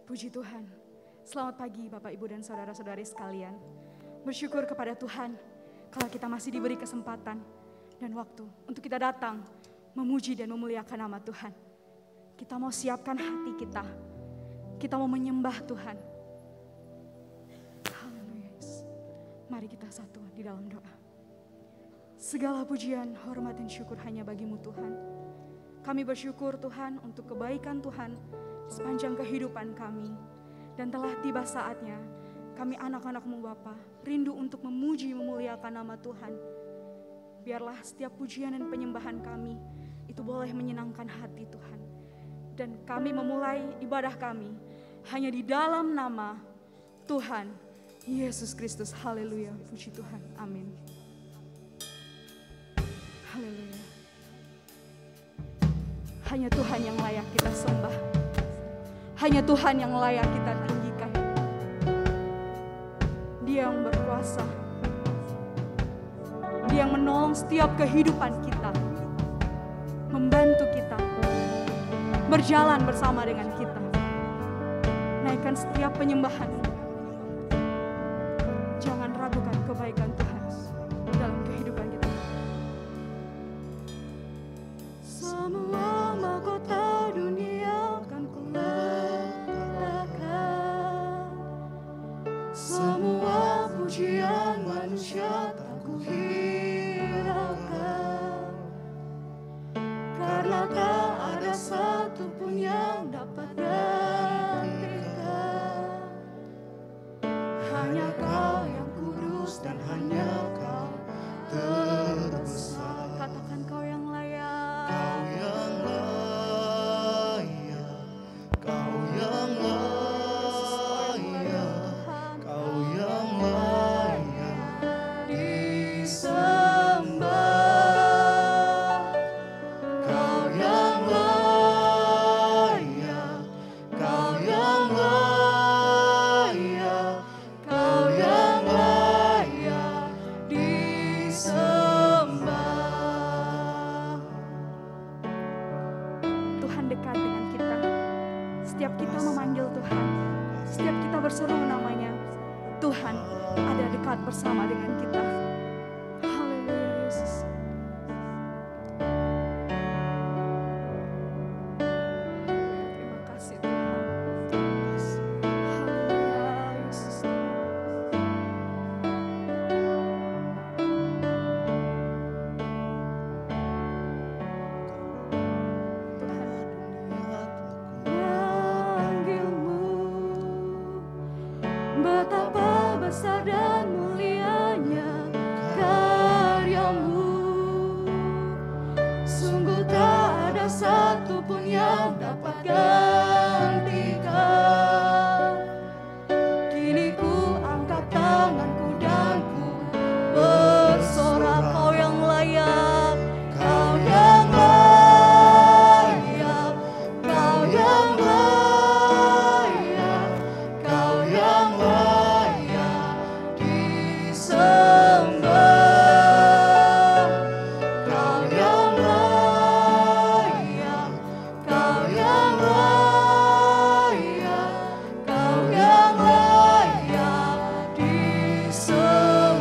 Puji Tuhan. Selamat pagi Bapak, Ibu, dan saudara-saudari sekalian. Bersyukur kepada Tuhan kalau kita masih diberi kesempatan dan waktu untuk kita datang memuji dan memuliakan nama Tuhan. Kita mau siapkan hati kita. Kita mau menyembah Tuhan. Haleluya. Mari kita satu di dalam doa. Segala pujian, hormat, dan syukur hanya bagimu Tuhan. Kami bersyukur Tuhan untuk kebaikan Tuhan sepanjang kehidupan kami. Dan telah tiba saatnya kami anak-anak-Mu Bapa rindu untuk memuji memuliakan nama Tuhan. Biarlah setiap pujian dan penyembahan kami itu boleh menyenangkan hati Tuhan. Dan kami memulai ibadah kami hanya di dalam nama Tuhan Yesus Kristus. Haleluya, puji Tuhan, amin. Haleluya. Hanya Tuhan yang layak kita sembah. Hanya Tuhan yang layak kita tinggikan. Dia yang berkuasa. Dia yang menolong setiap kehidupan kita. Membantu kita. Berjalan bersama dengan kita. Naikkan setiap penyembahan. Jangan ragukan kebaikan Tuhan dalam kehidupan kita. Semua mahkota dunia akan kuletakkan, semua pujian manusia tak kuhiraukan, karena tak ada satupun yang dapat gantikan. Hanya Kau yang kudus dan hanya Kau terbesar. Katakan Kau yang layak. Kau yang layak, Kau yang layak, Kau yang layak Disembah. Kau yang layak, Kau yang layak, Kau yang layak disembah. Tuhan dekat dengan kita. Setiap kita memanggil Tuhan, setiap kita berseru namanya, Tuhan ada dekat bersama dengan kita. Haleluya Yesus. Terima kasih Tuhan. Haleluya Yesus. Panggilmu, betapa besar dan mulianya karyamu. Sungguh tak ada satupun yang dapat gantikan. Kini ku angkat tanganku dan ku bersorak, Kau yang layak, Kau yang layak, Kau yang layak, Kau yang layak disembah. Kau yang layak, Kau yang layak, Kau yang layak disembah.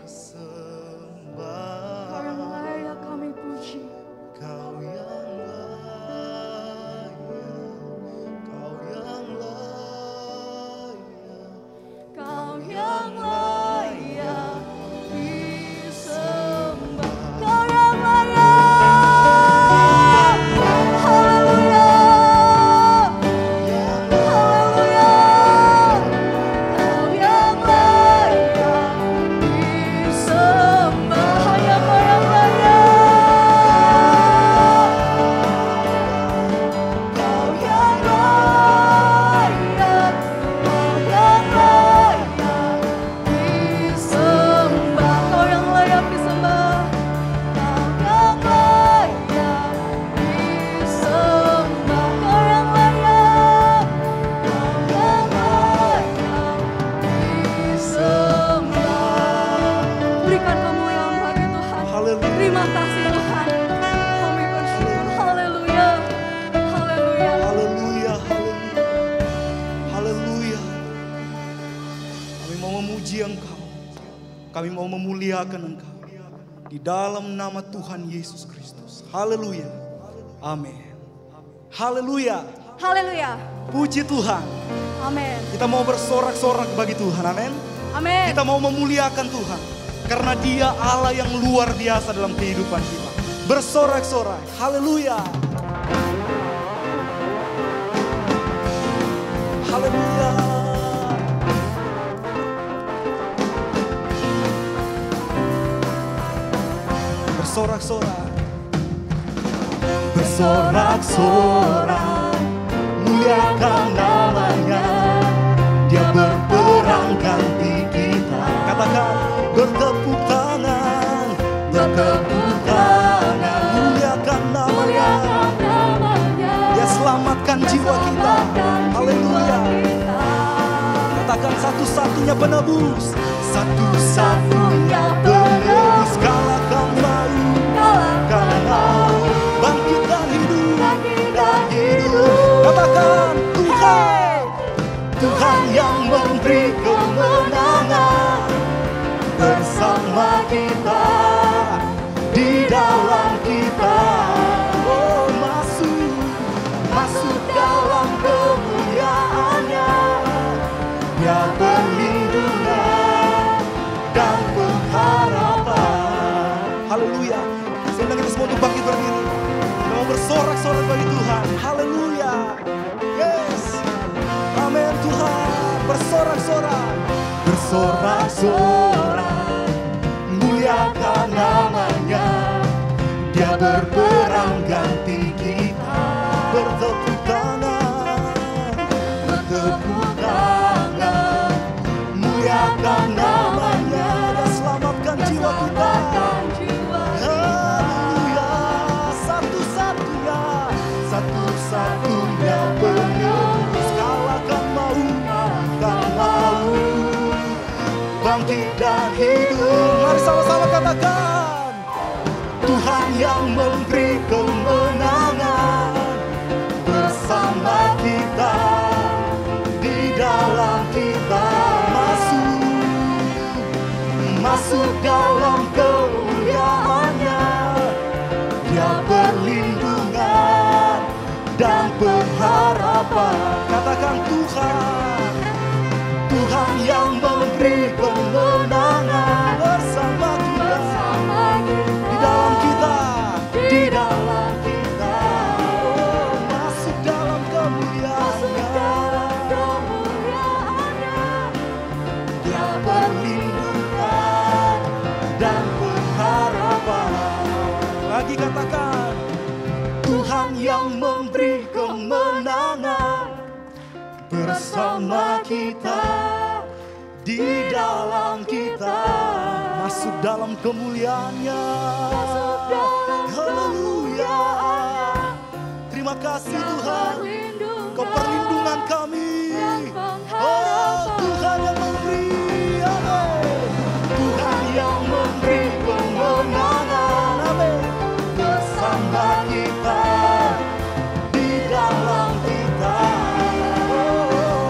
sembah. Kau yang layak kami puji. Kau yang layak, Kau yang layak, Kau yang layak disembah. Kau yang layak. Haleluya. Haleluya. Kau yang layak disembah. Hanya Kau yang layak. Kau yang layak. Kau yang layak disembah. Kau yang layak disembah. Kau yang layak disembah. Kau yang layak. Kau yang layak disembah. Berikan kemuliaan bagi Tuhan. Haleluya. Terima kasih Tuhan. Kami bersyukur. Haleluya. Haleluya. haleluya, haleluya, haleluya. Kami mau memuji Engkau, kami mau memuliakan Engkau di dalam nama Tuhan Yesus Kristus. Haleluya, amin. Haleluya, Haleluya. puji Tuhan. Amin. Kita mau bersorak-sorak bagi Tuhan, amin. Amin. Kita mau memuliakan Tuhan karena Dia Allah yang luar biasa dalam kehidupan kita. Bersorak-sorak, haleluya. Haleluya. Bersorak-sorak. Bersorak-sorak, muliakan namanya. Dia berperang ganti kita. Katakan, bertepuk tangan, bertepuk tangan, muliakan namanya. Dia selamatkan jiwa kita. Haleluya. Katakan, satu-satunya penebus, satu-satunya penebus. Kalahkan maut, kalahkan maut, bangkitkan hidup, bangkitkan hidup. Katakan, Tuhan, Tuhan yang memberi kemenangan bersama kita, di dalam kita. Oh, masuk, masuk dalam kemuliaannya. Dia perlindungan dan pengharapan. Haleluya. Saya undang kita semua untuk bangkit berdiri. Kita mau bersorak-sorak bagi Tuhan. Haleluya. Yes. Amin Tuhan. Bersorak-sorak. Bersorak-sorak, muliakan namanya. Dia berperang ganti kita. Bertepuk tangan, bertepuk tangan, muliakan namanya. Dia selamatkan jiwa kita. Haleluya. Satu-satunya, satu-satunya penebus. Kalahkan maut, kalahkan maut, bangkit dan hidup. Mari sama-sama katakan, Tuhan yang memberi kemenangan bersama kita, di dalam kita. Masuk, masuk dalam kemuliaannya. Dia perlindungan dan pengharapan. Katakan, Tuhan, Tuhan yang memberi kemenangan bersama kita, di dalam kita, di dalam kita. Oh, masuk dalam kemuliaannya. Dia perlindungan dan pengharapan. Lagi katakan, Tuhan yang memberi kemenangan bersama kita, di dalam kita. Masuk dalam kemuliaannya. Haleluya. Terima kasih Tuhan, Kau perlindungan kami. Oh, Tuhan yang memberi. Amin. Tuhan yang memberi kemenangan. Amin. Bersama kita, di dalam kita. Oh,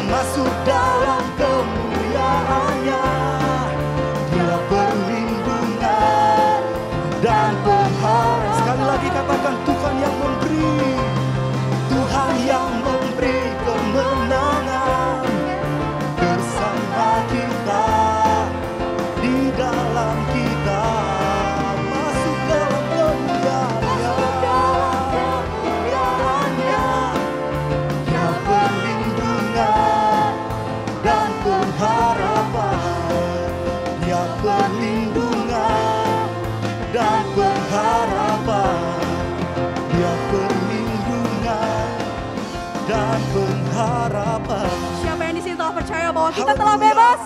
masuk dalam kemuliaannya. bahwa kita telah Haleluya. bebas.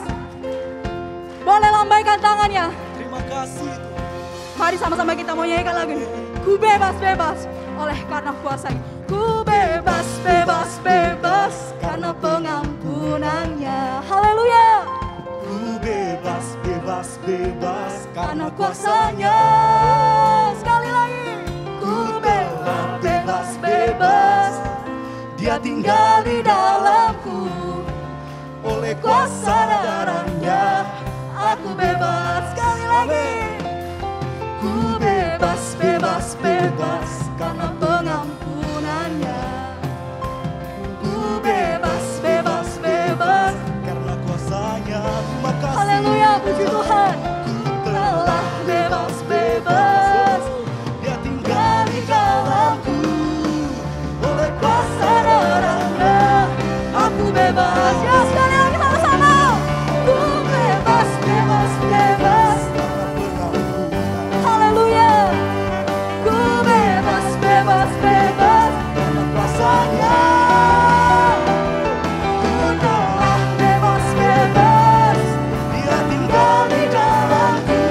Boleh lambaikan tangannya. Terima kasih Tuhan. Mari sama-sama kita mau nyanyikan lagu ini. Ku bebas, bebas oleh karena kuasa. Ku bebas, bebas, bebas karena pengampunannya. Haleluya. Ku bebas, bebas, bebas Karena kuasanya. Sekali lagi. Ku bebas, bebas, bebas. Dia tinggal di dalamku. Oleh kuasa darahnya Aku bebas. Sekali lagi. Ku bebas, bebas, bebas karena pengampunannya. Ku bebas, bebas, bebas. karena kuasanya. Terima kasih. Haleluya, puji Tuhan. Ku Telah bebas, bebas. Dia tinggal di dalamku. Oleh kuasa Darahnya aku bebas. Ya, sekali lagi sama-sama. Ku bebas, bebas, bebas. karena pengampunan. Haleluya. Ku bebas, bebas, bebas. Karena kuasanya. Ku telah bebas, bebas. Dia tinggal di dalamku.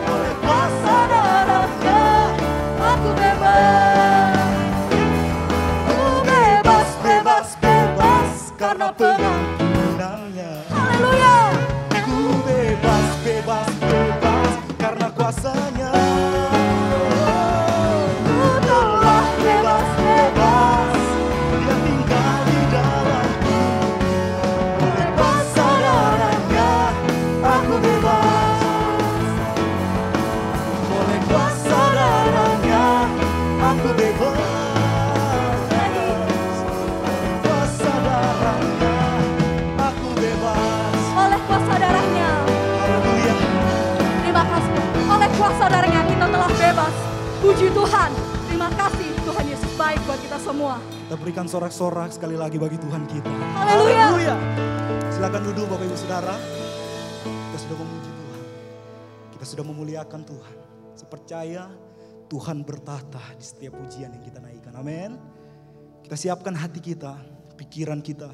Oleh kuasa Darahnya aku bebas. Ku bebas, bebas, bebas karena pengampunannya. Haleluya. Ku bebas, bebas, bebas karena kuasanya. Ku telah bebas, bebas. Dia tinggal di dalamku. Oleh kuasa darahnya aku bebas. Oleh kuasa darahnya aku bebas. Oleh kuasa darahnya aku bebas. Oleh kuasa darahnya. Haleluya. Terima kasih. Oleh kuasa darahnya kita telah bebas. Puji Tuhan. Terima kasih Tuhan Yesus baik buat kita semua. Kita berikan sorak-sorak sekali lagi bagi Tuhan kita. Haleluya. Silakan duduk Bapak Ibu Saudara. Kita sudah memuji Tuhan. Kita sudah memuliakan Tuhan. Saya percaya Tuhan bertahta di setiap pujian yang kita naikkan. Amin. Kita siapkan hati kita, pikiran kita.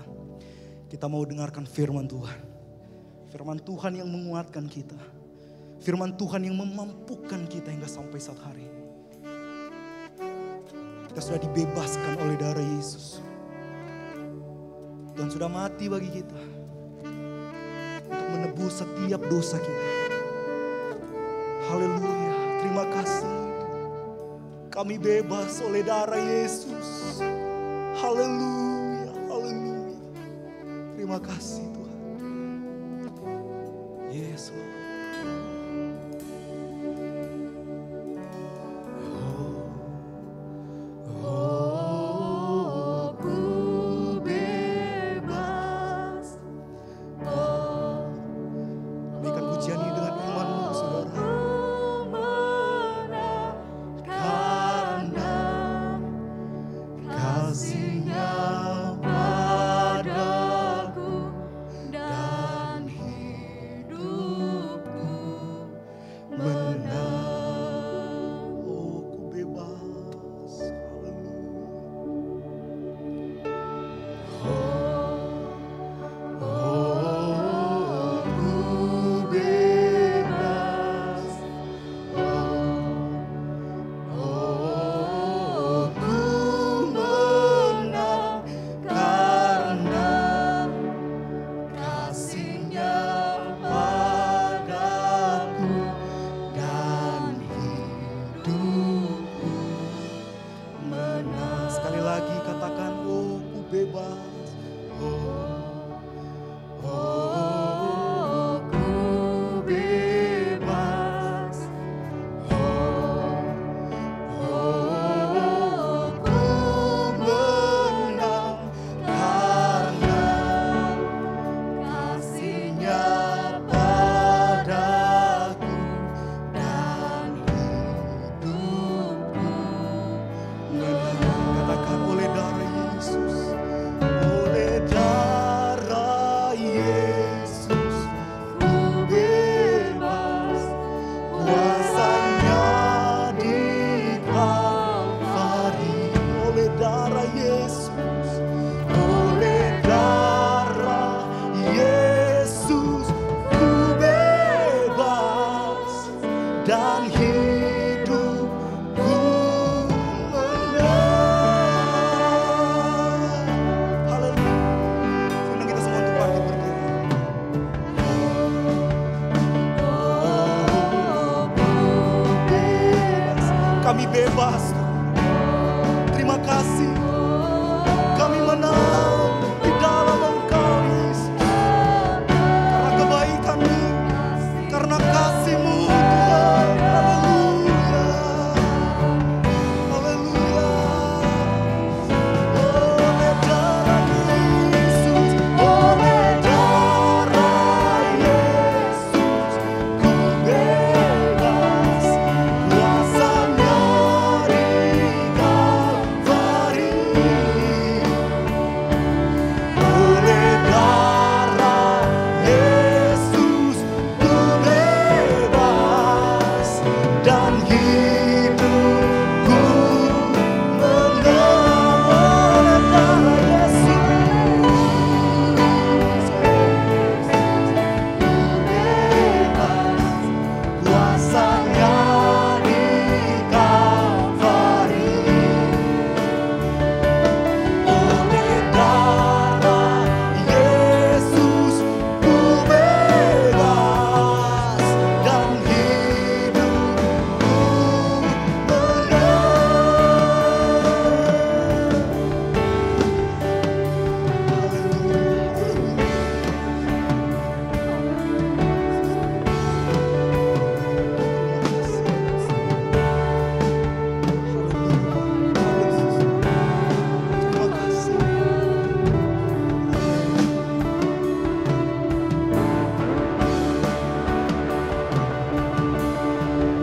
Kita mau dengarkan firman Tuhan. Firman Tuhan yang menguatkan kita. Firman Tuhan yang memampukan kita hingga sampai saat hari ini. Kita sudah dibebaskan oleh darah Yesus. Tuhan sudah mati bagi kita. Untuk menebus setiap dosa kita. Haleluya. Terima kasih. Kami bebas oleh darah Yesus. Haleluya. Haleluya. Terima kasih Tuhan. Yes Lord. Oh, ku bebas. Oh, Naikkan pujian ini dengan imanmu saudara. ku menang karena kasih-Nya padaku dan hidupku. Kami bebas. Terima kasih. Kami menang di dalam Engkau, Yesus. Karena kebaikan-Mu, karena kasih-Mu, Tuhan. Haleluya. Haleluya. Oleh darah Yesus, oleh darah Yesus, ku bebas. Kuasanya di Kalvari. Oleh darah Yesus, ku bebas. Dan hidupku menang. Oleh darah Yesus, bebas. Kuasanya di Kalvari. Oleh darah Yesus, ku bebas. Dan hidupku Terima kasih.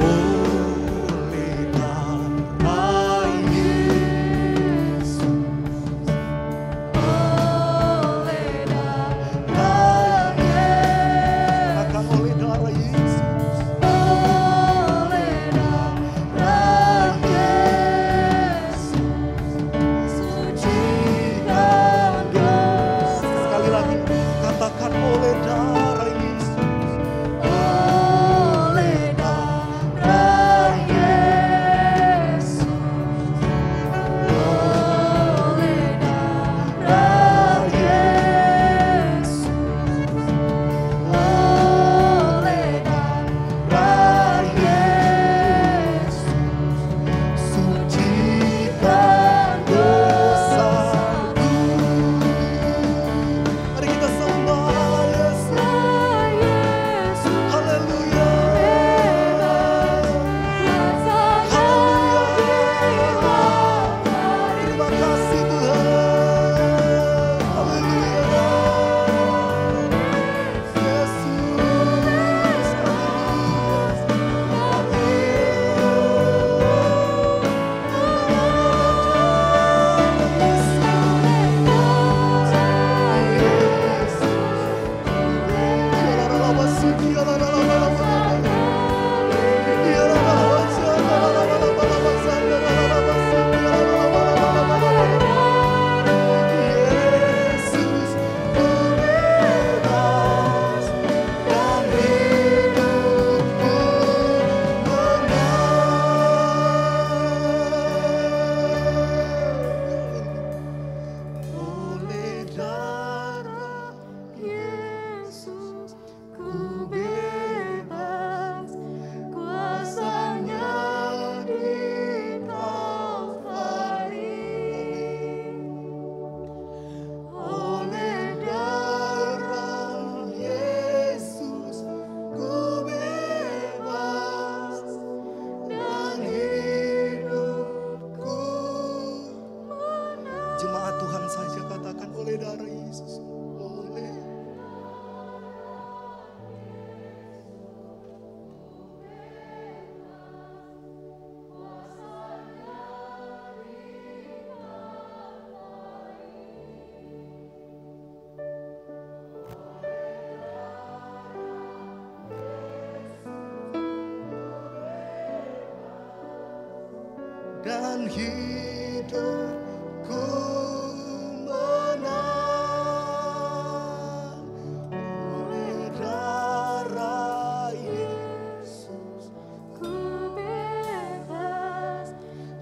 Oleh darah Yesus, oleh darah Yesus, katakan oleh darah Yesus, oleh darah Yesus, sucikan dosa. Sekali lagi, katakan oleh darah Yesus. Oleh darah Yesus, oleh darah Yesus, oleh darah Yesus, sucikan dosaku. Mari kita sembah Yesus. Haleluya. Terima kasih Tuhan. Haleluya. Yesus, ku bebas. Dan hidupku menang. Oleh darah Yesus, ku bebas. Kuasanya di Kalvari. Oleh darah Yesus, ku bebas. Dan hidupku menang. Jemaat Tuhan saja katakan oleh darah Yesus. Oleh dan hidupku menang. Oleh darah Yesus, ku bebas.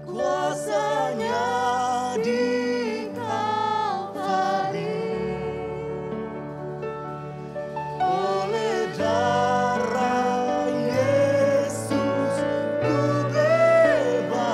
Kuasanya di Kalvari. Oleh darah Yesus, ku bebas.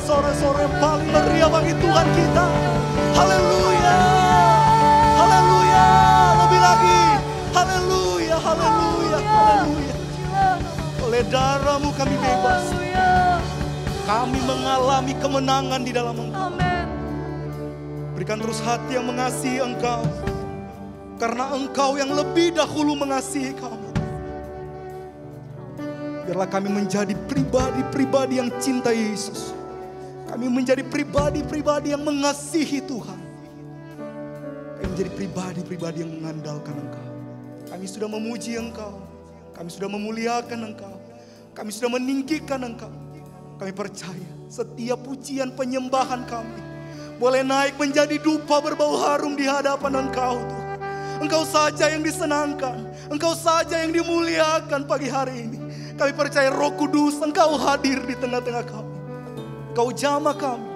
sorak-sorai yang paling meriah bagi Tuhan kita. Haleluya. Haleluya. Lebih lagi. Haleluya. Haleluya. Haleluya. Oleh darah-Mu kami bebas. Kami mengalami kemenangan di dalam Engkau. Berikan terus hati yang mengasihi Engkau. Karena Engkau yang lebih dahulu mengasihi kami. Biarlah kami menjadi pribadi-pribadi yang cinta Yesus. Kami menjadi pribadi-pribadi yang mengasihi Tuhan. Kami menjadi pribadi-pribadi yang mengandalkan Engkau. Kami sudah memuji Engkau. Kami sudah memuliakan Engkau. Kami sudah meninggikan Engkau. Kami percaya setiap pujian penyembahan kami boleh naik menjadi dupa berbau harum di hadapan Engkau Tuhan. Engkau saja yang disenangkan. Engkau saja yang dimuliakan pagi hari ini. Kami percaya Roh Kudus Engkau hadir di tengah-tengah kami. Engkau jamah kami.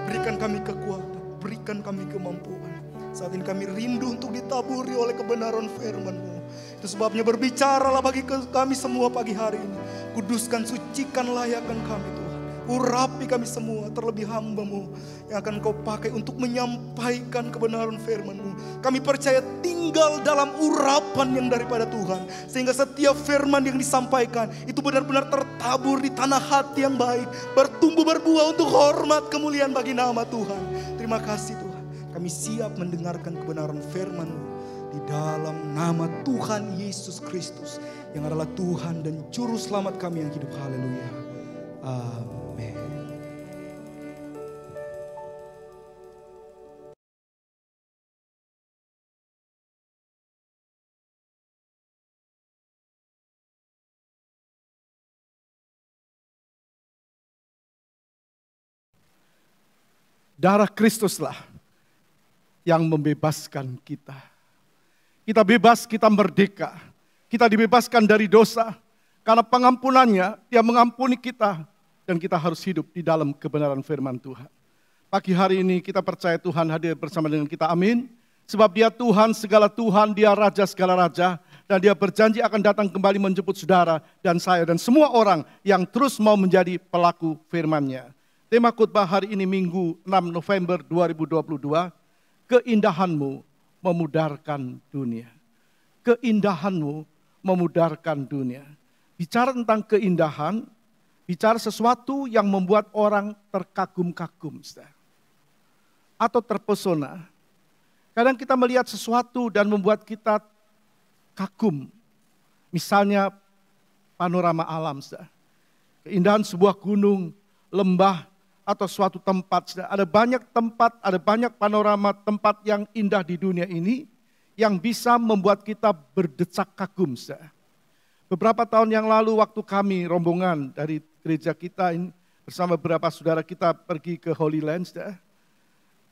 Berikan kami kekuatan. Berikan kami kemampuan. Saat ini kami rindu untuk ditaburi oleh kebenaran firman-Mu. Itu sebabnya berbicaralah bagi kami semua pagi hari ini. Kuduskan, sucikan, layakkan kami Tuhan. Urapi kami semua, terlebih hamba-Mu yang akan Kau pakai untuk menyampaikan kebenaran firman-Mu. Kami percaya tinggal dalam urapan yang daripada Tuhan. Sehingga setiap firman yang disampaikan itu benar-benar tertabur di tanah hati yang baik. Bertumbuh berbuah untuk hormat kemuliaan bagi nama Tuhan. Terima kasih Tuhan. Kami siap mendengarkan kebenaran firman-Mu. Di dalam nama Tuhan Yesus Kristus. Yang adalah Tuhan dan Juru Selamat kami yang hidup. Haleluya. Amin. Darah Kristuslah yang membebaskan kita. Kita bebas, kita merdeka. Kita dibebaskan dari dosa. Karena pengampunannya, Dia mengampuni kita. Dan kita harus hidup di dalam kebenaran firman Tuhan. Pagi hari ini kita percaya Tuhan hadir bersama dengan kita. Amin. Sebab Dia Tuhan segala Tuhan, Dia Raja segala Raja. Dan Dia berjanji akan datang kembali menjemput saudara dan saya dan semua orang yang terus mau menjadi pelaku firman-Nya. Tema khotbah hari ini Minggu 6 November 2022. Keindahanmu memudarkan dunia. Keindahanmu memudarkan dunia. Bicara tentang keindahan, bicara sesuatu yang membuat orang terkagum-kagum, atau terpesona. Kadang kita melihat sesuatu dan membuat kita kagum. Misalnya panorama alam, keindahan sebuah gunung, lembah, atau suatu tempat. Ada banyak tempat, ada banyak panorama tempat yang indah di dunia ini yang bisa membuat kita berdecak kagum. Beberapa tahun yang lalu waktu kami rombongan dari gereja kita ini bersama beberapa saudara kita pergi ke Holy Land,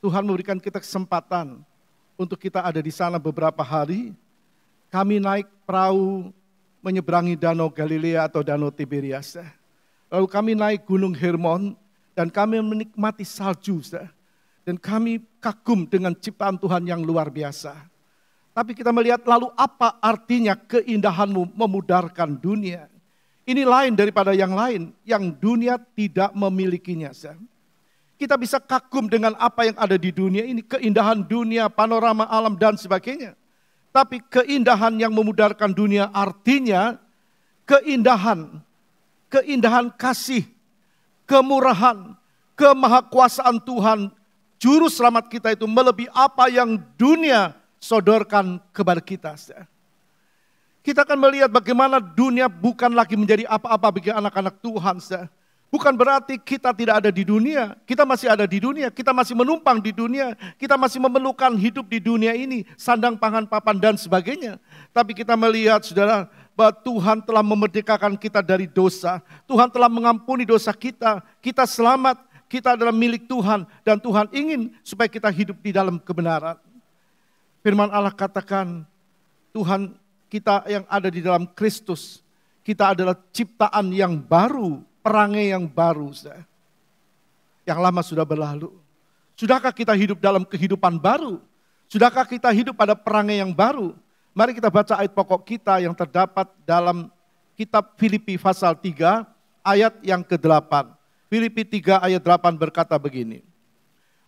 Tuhan memberikan kita kesempatan untuk kita ada di sana beberapa hari. Kami naik perahu menyeberangi Danau Galilea atau Danau Tiberias. Lalu kami naik Gunung Hermon dan kami menikmati salju. Dan kami kagum dengan ciptaan Tuhan yang luar biasa. Tapi kita melihat lalu apa artinya keindahanmu memudarkan dunia. Ini lain daripada yang lain yang dunia tidak memilikinya. Kita bisa kagum dengan apa yang ada di dunia ini. Keindahan dunia, panorama alam dan sebagainya. Tapi keindahan yang memudarkan dunia artinya keindahan kasih, kemurahan, kemahakuasaan Tuhan, Juru Selamat kita itu melebihi apa yang dunia sodorkan kepada kita. Kita akan melihat bagaimana dunia bukan lagi menjadi apa-apa bagi anak-anak Tuhan. Bukan berarti kita tidak ada di dunia, kita masih ada di dunia, kita masih menumpang di dunia, kita masih memerlukan hidup di dunia ini, sandang, pangan, papan dan sebagainya. Tapi kita melihat saudara, bahwa Tuhan telah memerdekakan kita dari dosa. Tuhan telah mengampuni dosa kita. Kita selamat, kita adalah milik Tuhan. Dan Tuhan ingin supaya kita hidup di dalam kebenaran. Firman Allah katakan, Tuhan kita yang ada di dalam Kristus. Kita adalah ciptaan yang baru, perangai yang baru. Yang lama sudah berlalu. Sudahkah kita hidup dalam kehidupan baru? Sudahkah kita hidup pada perangai yang baru? Mari kita baca ayat pokok kita yang terdapat dalam kitab Filipi pasal 3 ayat yang ke-8. Filipi 3 ayat 8 berkata begini.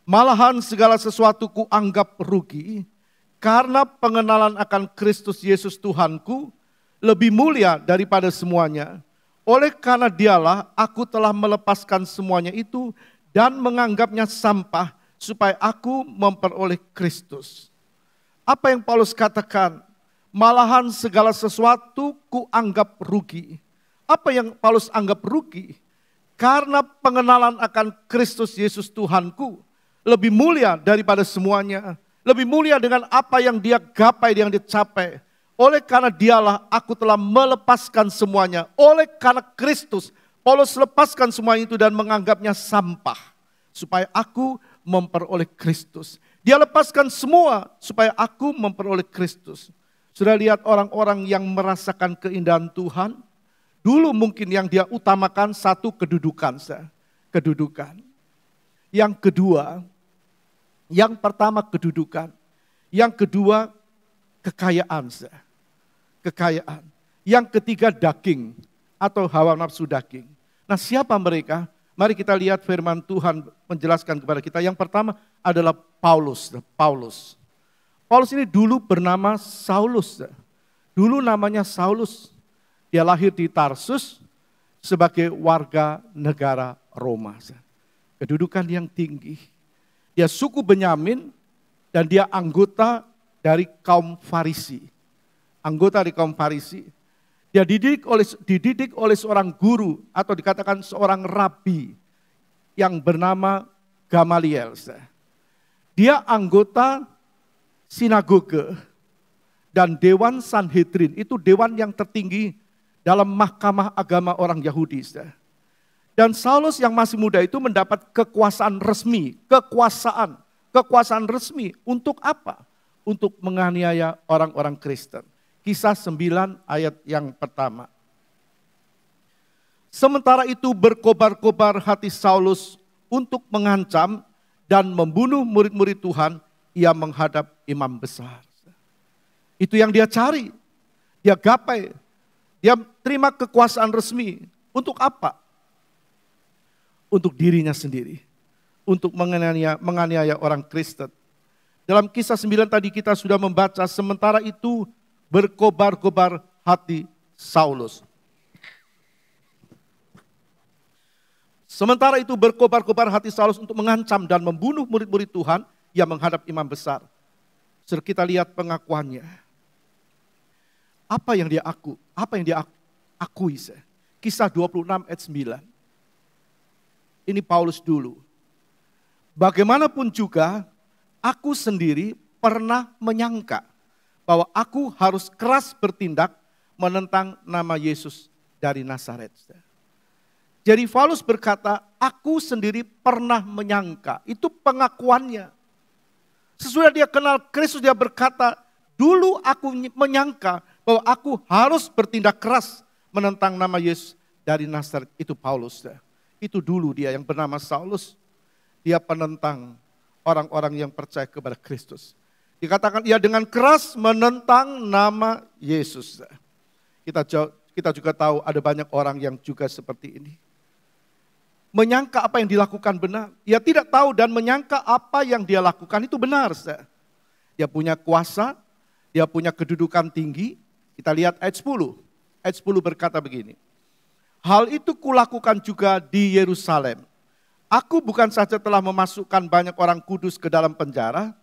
Malahan segala sesuatu kuanggap rugi karena pengenalan akan Kristus Yesus Tuhanku lebih mulia daripada semuanya. Oleh karena dialah aku telah melepaskan semuanya itu dan menganggapnya sampah supaya aku memperoleh Kristus. Apa yang Paulus katakan? Malahan segala sesuatu kuanggap rugi. Apa yang Paulus anggap rugi? Karena pengenalan akan Kristus Yesus Tuhanku lebih mulia daripada semuanya. Lebih mulia dengan apa yang dia gapai, yang dia capai. Oleh karena dialah aku telah melepaskan semuanya. Oleh karena Kristus, Paulus lepaskan semua itu dan menganggapnya sampah. Supaya aku memperoleh Kristus. Dia lepaskan semua supaya aku memperoleh Kristus. Sudah lihat orang-orang yang merasakan keindahan Tuhan? Dulu mungkin yang dia utamakan satu kedudukan. Kedudukan. Yang kedua, yang pertama kedudukan. Yang kedua kekayaan. Kekayaan. Yang ketiga daging atau hawa nafsu daging. Nah, siapa mereka? Mari kita lihat firman Tuhan menjelaskan kepada kita. Yang pertama adalah Paulus. Paulus ini dulu bernama Saulus. Dulu namanya Saulus. Dia lahir di Tarsus sebagai warga negara Roma. Kedudukan yang tinggi. Dia suku Benyamin dan dia anggota dari kaum Farisi. Anggota dari kaum Farisi. Dia dididik oleh seorang guru atau dikatakan seorang rabi yang bernama Gamaliel. Dia anggota sinagoge dan dewan Sanhedrin. Itu dewan yang tertinggi dalam mahkamah agama orang Yahudi. Dan Saulus yang masih muda itu mendapat kekuasaan resmi. Kekuasaan resmi untuk apa? Untuk menganiaya orang-orang Kristen. Kisah 9 ayat yang pertama. Sementara itu berkobar-kobar hati Saulus untuk mengancam dan membunuh murid-murid Tuhan, ia menghadap imam besar. Itu yang dia cari, dia gapai, dia terima kekuasaan resmi. Untuk apa? Untuk dirinya sendiri, untuk menganiaya orang Kristen. Dalam kisah 9 tadi kita sudah membaca, sementara itu berkobar-kobar hati Saulus. Sementara itu berkobar-kobar hati Saulus untuk mengancam dan membunuh murid-murid Tuhan, ia menghadap imam besar. Sudah kita lihat pengakuannya. Apa yang dia akui? Kisah 26 ayat 9. Ini Paulus dulu. Bagaimanapun juga, aku sendiri pernah menyangka bahwa aku harus keras bertindak menentang nama Yesus dari Nazaret. Jadi Paulus berkata, aku sendiri pernah menyangka. Itu pengakuannya. Sesudah dia kenal Kristus, dia berkata, dulu aku menyangka bahwa aku harus bertindak keras menentang nama Yesus dari Nazaret. Itu Paulus. Itu dulu dia yang bernama Saulus. Dia penentang orang-orang yang percaya kepada Kristus. Dikatakan ia dengan keras menentang nama Yesus. Kita juga tahu ada banyak orang yang juga seperti ini. Menyangka apa yang dilakukan benar. Ia tidak tahu dan menyangka apa yang dia lakukan itu benar. Dia punya kuasa, dia punya kedudukan tinggi. Kita lihat ayat 10. Ayat 10 berkata begini. Hal itu kulakukan juga di Yerusalem. Aku bukan saja telah memasukkan banyak orang kudus ke dalam penjara,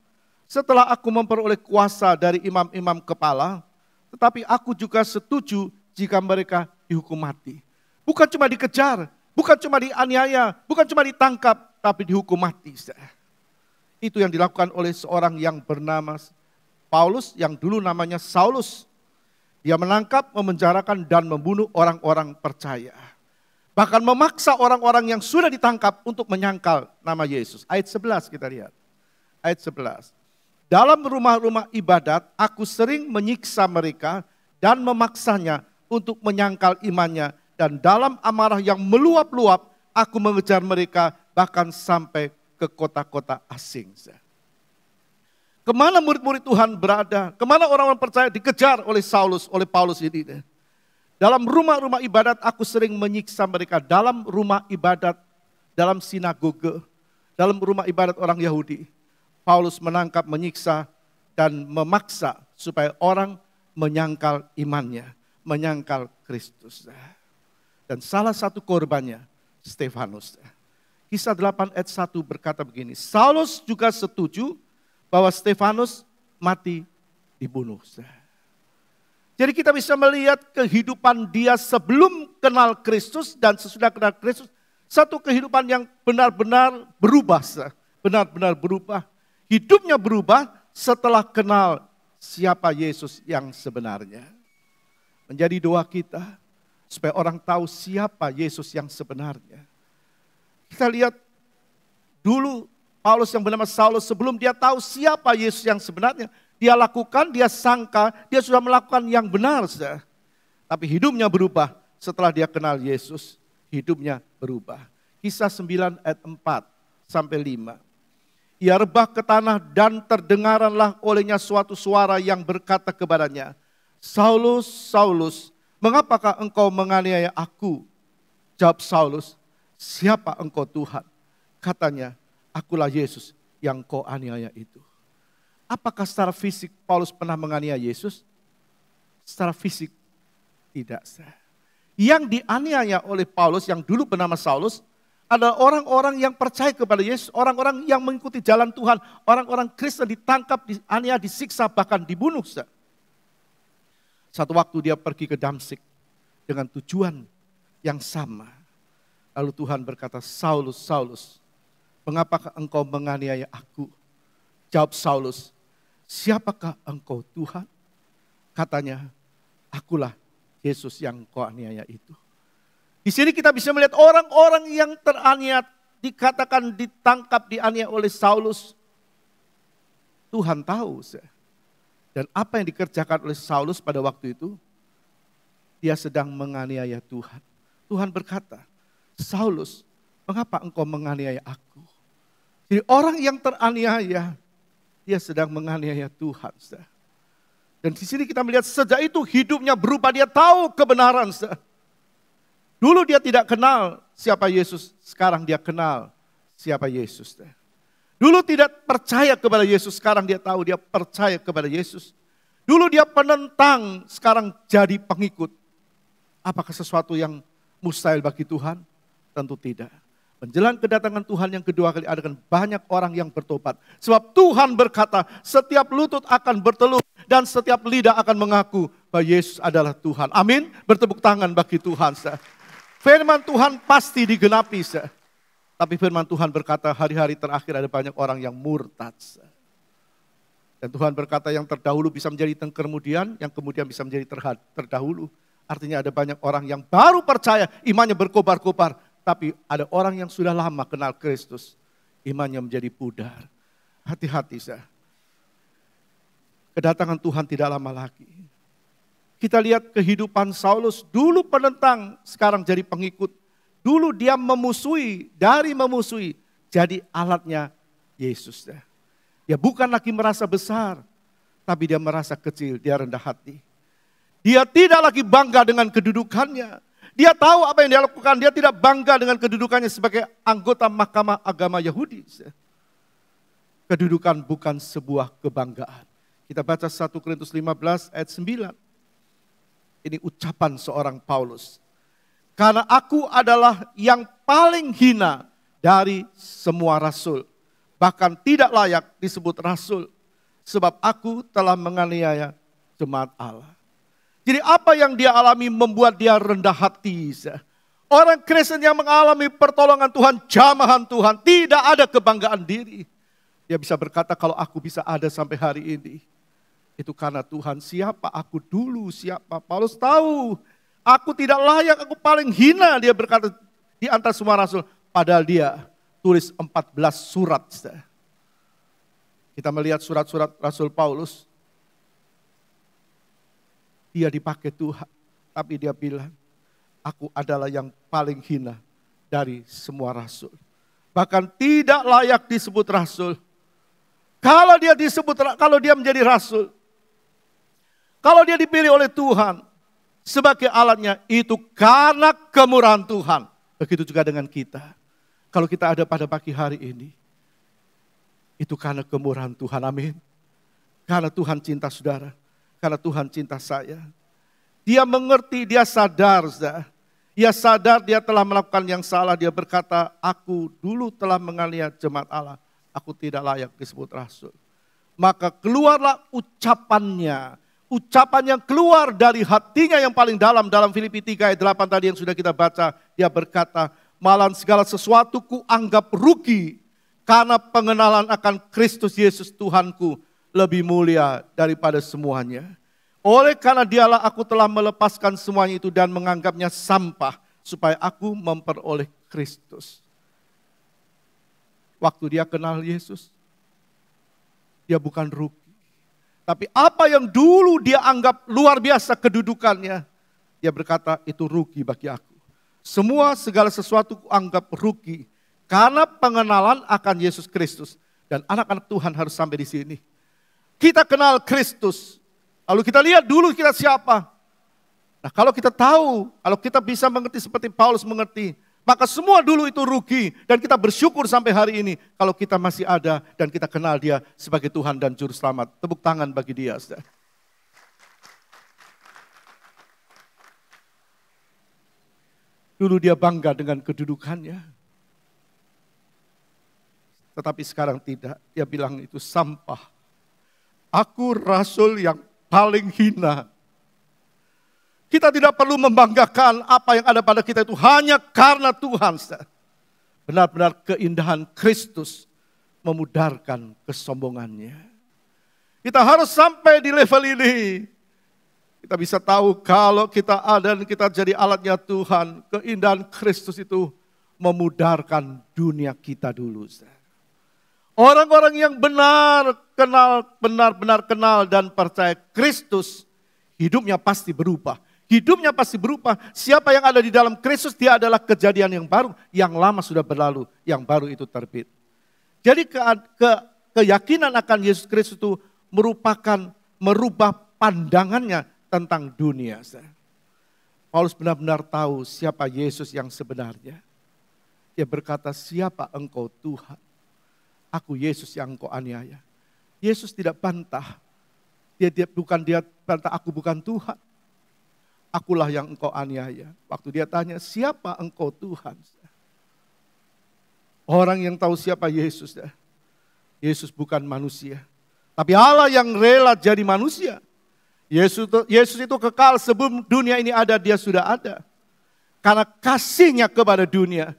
setelah aku memperoleh kuasa dari imam-imam kepala, tetapi aku juga setuju jika mereka dihukum mati. Bukan cuma dikejar, bukan cuma dianiaya, bukan cuma ditangkap, tapi dihukum mati. Itu yang dilakukan oleh seorang yang bernama Paulus, yang dulu namanya Saulus. Dia menangkap, memenjarakan, dan membunuh orang-orang percaya. Bahkan memaksa orang-orang yang sudah ditangkap untuk menyangkal nama Yesus. Ayat 11 kita lihat. Ayat 11. Dalam rumah-rumah ibadat, aku sering menyiksa mereka dan memaksanya untuk menyangkal imannya. Dan dalam amarah yang meluap-luap, aku mengejar mereka bahkan sampai ke kota-kota asing. Kemana murid-murid Tuhan berada? Kemana orang-orang percaya dikejar oleh Paulus ini? Dalam rumah-rumah ibadat aku sering menyiksa mereka. Dalam rumah ibadat dalam sinagoge, dalam rumah ibadat orang Yahudi. Paulus menangkap, menyiksa, dan memaksa supaya orang menyangkal imannya, menyangkal Kristus. Dan salah satu korbannya, Stefanus. Kisah 8 ayat 1 berkata begini, Saulus juga setuju bahwa Stefanus mati dibunuh. Jadi kita bisa melihat kehidupan dia sebelum kenal Kristus dan sesudah kenal Kristus. Satu kehidupan yang benar-benar berubah. Benar-benar berubah. Hidupnya berubah setelah kenal siapa Yesus yang sebenarnya. Menjadi doa kita supaya orang tahu siapa Yesus yang sebenarnya. Kita lihat dulu Paulus yang bernama Saulus sebelum dia tahu siapa Yesus yang sebenarnya. Dia lakukan, dia sangka, dia sudah melakukan yang benar. Tapi hidupnya berubah setelah dia kenal Yesus. Hidupnya berubah. Kisah 9 ayat 4 sampai 5. Ia rebah ke tanah dan terdengaranlah olehnya suatu suara yang berkata kepadanya, Saulus, Saulus, mengapakah engkau menganiaya aku? Jawab Saulus, siapa engkau Tuhan? Katanya, akulah Yesus yang kau aniaya itu. Apakah secara fisik Paulus pernah menganiaya Yesus? Secara fisik tidak. Yang dianiaya oleh Paulus yang dulu bernama Saulus adalah orang-orang yang percaya kepada Yesus, orang-orang yang mengikuti jalan Tuhan, orang-orang Kristen ditangkap, dianiaya, disiksa, bahkan dibunuh. Satu waktu dia pergi ke Damsyik dengan tujuan yang sama. Lalu Tuhan berkata, Saulus, Saulus, mengapakah engkau menganiaya aku? Jawab Saulus, siapakah engkau Tuhan? Katanya, akulah Yesus yang kau aniaya itu. Di sini kita bisa melihat orang-orang yang teraniaya, dikatakan ditangkap, dianiaya oleh Saulus. Tuhan tahu. Dan apa yang dikerjakan oleh Saulus pada waktu itu, dia sedang menganiaya Tuhan. Tuhan berkata, Saulus, mengapa engkau menganiaya aku? Jadi orang yang teraniaya, dia sedang menganiaya Tuhan. Dan di sini kita melihat sejak itu hidupnya berubah, dia tahu kebenaran. Dulu dia tidak kenal siapa Yesus, sekarang dia kenal siapa Yesus. Dulu tidak percaya kepada Yesus, sekarang dia tahu dia percaya kepada Yesus. Dulu dia penentang, sekarang jadi pengikut. Apakah sesuatu yang mustahil bagi Tuhan? Tentu tidak. Menjelang kedatangan Tuhan yang kedua kali akan banyak orang yang bertobat. Sebab Tuhan berkata, setiap lutut akan berteluh dan setiap lidah akan mengaku bahwa Yesus adalah Tuhan. Amin. Bertepuk tangan bagi Tuhan. Firman Tuhan pasti digenapi. Tapi firman Tuhan berkata hari-hari terakhir ada banyak orang yang murtad. Dan Tuhan berkata yang terdahulu bisa menjadi yang kemudian, yang kemudian bisa menjadi terdahulu. Artinya ada banyak orang yang baru percaya, imannya berkobar-kobar. Tapi ada orang yang sudah lama kenal Kristus, imannya menjadi pudar. Hati-hati. Kedatangan Tuhan tidak lama lagi. Kita lihat kehidupan Saulus, dulu penentang, sekarang jadi pengikut. Dulu dia memusuhi, dari memusuhi, jadi alatnya Yesus. Dia bukan lagi merasa besar, tapi dia merasa kecil, dia rendah hati. Dia tidak lagi bangga dengan kedudukannya. Dia tahu apa yang dia lakukan, dia tidak bangga dengan kedudukannya sebagai anggota mahkamah agama Yahudi. Kedudukan bukan sebuah kebanggaan. Kita baca 1 Korintus 15 ayat 9. Ini ucapan seorang Paulus. Karena aku adalah yang paling hina dari semua rasul. Bahkan tidak layak disebut rasul. Sebab aku telah menganiaya jemaat Allah. Jadi apa yang dia alami membuat dia rendah hati. Orang Kristen yang mengalami pertolongan Tuhan, jamahan Tuhan, tidak ada kebanggaan diri. Dia bisa berkata kalau aku bisa ada sampai hari ini. Itu karena Tuhan, siapa aku dulu, siapa. Paulus tahu, aku tidak layak, aku paling hina. Dia berkata di antara semua rasul. Padahal dia tulis 14 surat. Kita melihat surat-surat Rasul Paulus. Dia dipakai Tuhan, tapi dia bilang, aku adalah yang paling hina dari semua rasul. Bahkan tidak layak disebut rasul. Kalau dia menjadi rasul, kalau dia dipilih oleh Tuhan sebagai alatnya, itu karena kemurahan Tuhan. Begitu juga dengan kita. Kalau kita ada pada pagi hari ini, itu karena kemurahan Tuhan, amin. Karena Tuhan cinta saudara, karena Tuhan cinta saya. Dia mengerti, dia sadar, saudara. Dia sadar dia telah melakukan yang salah. Dia berkata, aku dulu telah menganiaya jemaat Allah. Aku tidak layak disebut rasul. Maka keluarlah ucapannya. Ucapan yang keluar dari hatinya yang paling dalam Filipi 3 ayat 8 tadi yang sudah kita baca. Dia berkata, malahan segala sesuatu ku anggap rugi. Karena pengenalan akan Kristus Yesus Tuhanku lebih mulia daripada semuanya. Oleh karena dialah aku telah melepaskan semuanya itu dan menganggapnya sampah. Supaya aku memperoleh Kristus. Waktu dia kenal Yesus, dia bukan rugi. Tapi apa yang dulu dia anggap luar biasa kedudukannya, dia berkata itu rugi bagi aku. Segala sesuatu ku anggap rugi. Karena pengenalan akan Yesus Kristus. Dan anak-anak Tuhan harus sampai di sini. Kita kenal Kristus. Lalu kita lihat dulu kita siapa. Nah kalau kita tahu, kalau kita bisa mengerti seperti Paulus mengerti, maka semua dulu itu rugi. Dan kita bersyukur sampai hari ini kalau kita masih ada dan kita kenal dia sebagai Tuhan dan Juru Selamat. Tepuk tangan bagi dia. Saudara. Dulu dia bangga dengan kedudukannya. Tetapi sekarang tidak. Dia bilang itu sampah. Aku rasul yang paling hina. Kita tidak perlu membanggakan apa yang ada pada kita itu hanya karena Tuhan. Benar-benar keindahan Kristus memudarkan kesombongannya. Kita harus sampai di level ini. Kita bisa tahu kalau kita ada dan kita jadi alatnya Tuhan. Keindahan Kristus itu memudarkan dunia kita dulu. Orang-orang yang benar-benar kenal dan percaya Kristus, hidupnya pasti berubah. Hidupnya pasti berubah. Siapa yang ada di dalam Kristus, dia adalah kejadian yang baru. Yang lama sudah berlalu, yang baru itu terbit. Jadi keyakinan akan Yesus Kristus itu merupakan merubah pandangannya tentang dunia. Paulus benar-benar tahu siapa Yesus yang sebenarnya. Dia berkata, siapa engkau Tuhan? Aku Yesus yang engkau aniaya. Yesus tidak bantah. Dia bantah, aku bukan Tuhan. Akulah yang engkau aniaya. Waktu dia tanya, siapa engkau Tuhan? Orang yang tahu siapa Yesus. Yesus bukan manusia. Tapi Allah yang rela jadi manusia. Yesus itu kekal sebelum dunia ini ada, dia sudah ada. Karena kasihnya kepada dunia.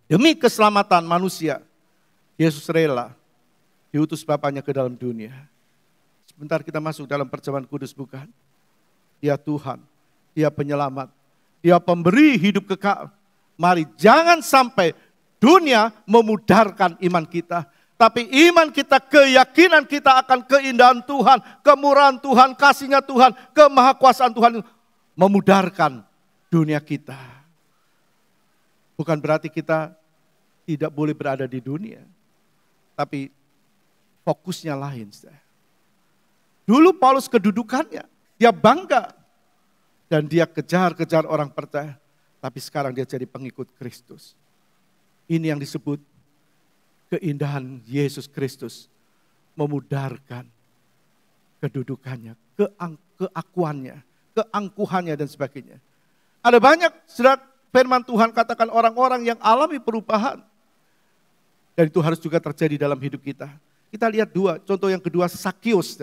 Demi keselamatan manusia. Yesus rela diutus Bapaknya ke dalam dunia. Sebentar kita masuk dalam perjamuan kudus bukan? Dia Tuhan, dia penyelamat, dia pemberi hidup kekal. Mari jangan sampai dunia memudarkan iman kita. Tapi iman kita, keyakinan kita akan keindahan Tuhan, kemurahan Tuhan, kasihnya Tuhan, kemahakuasaan Tuhan memudarkan dunia kita. Bukan berarti kita tidak boleh berada di dunia. Tapi fokusnya lain. Dulu Paulus kedudukannya, dia bangga. Dan dia kejar-kejar orang percaya. Tapi sekarang dia jadi pengikut Kristus. Ini yang disebut keindahan Yesus Kristus. Memudarkan kedudukannya, keakuannya, keangkuhannya dan sebagainya. Ada banyak sudah firman Tuhan katakan orang-orang yang alami perubahan. Dan itu harus juga terjadi dalam hidup kita. Kita lihat dua, contoh yang kedua Sakius.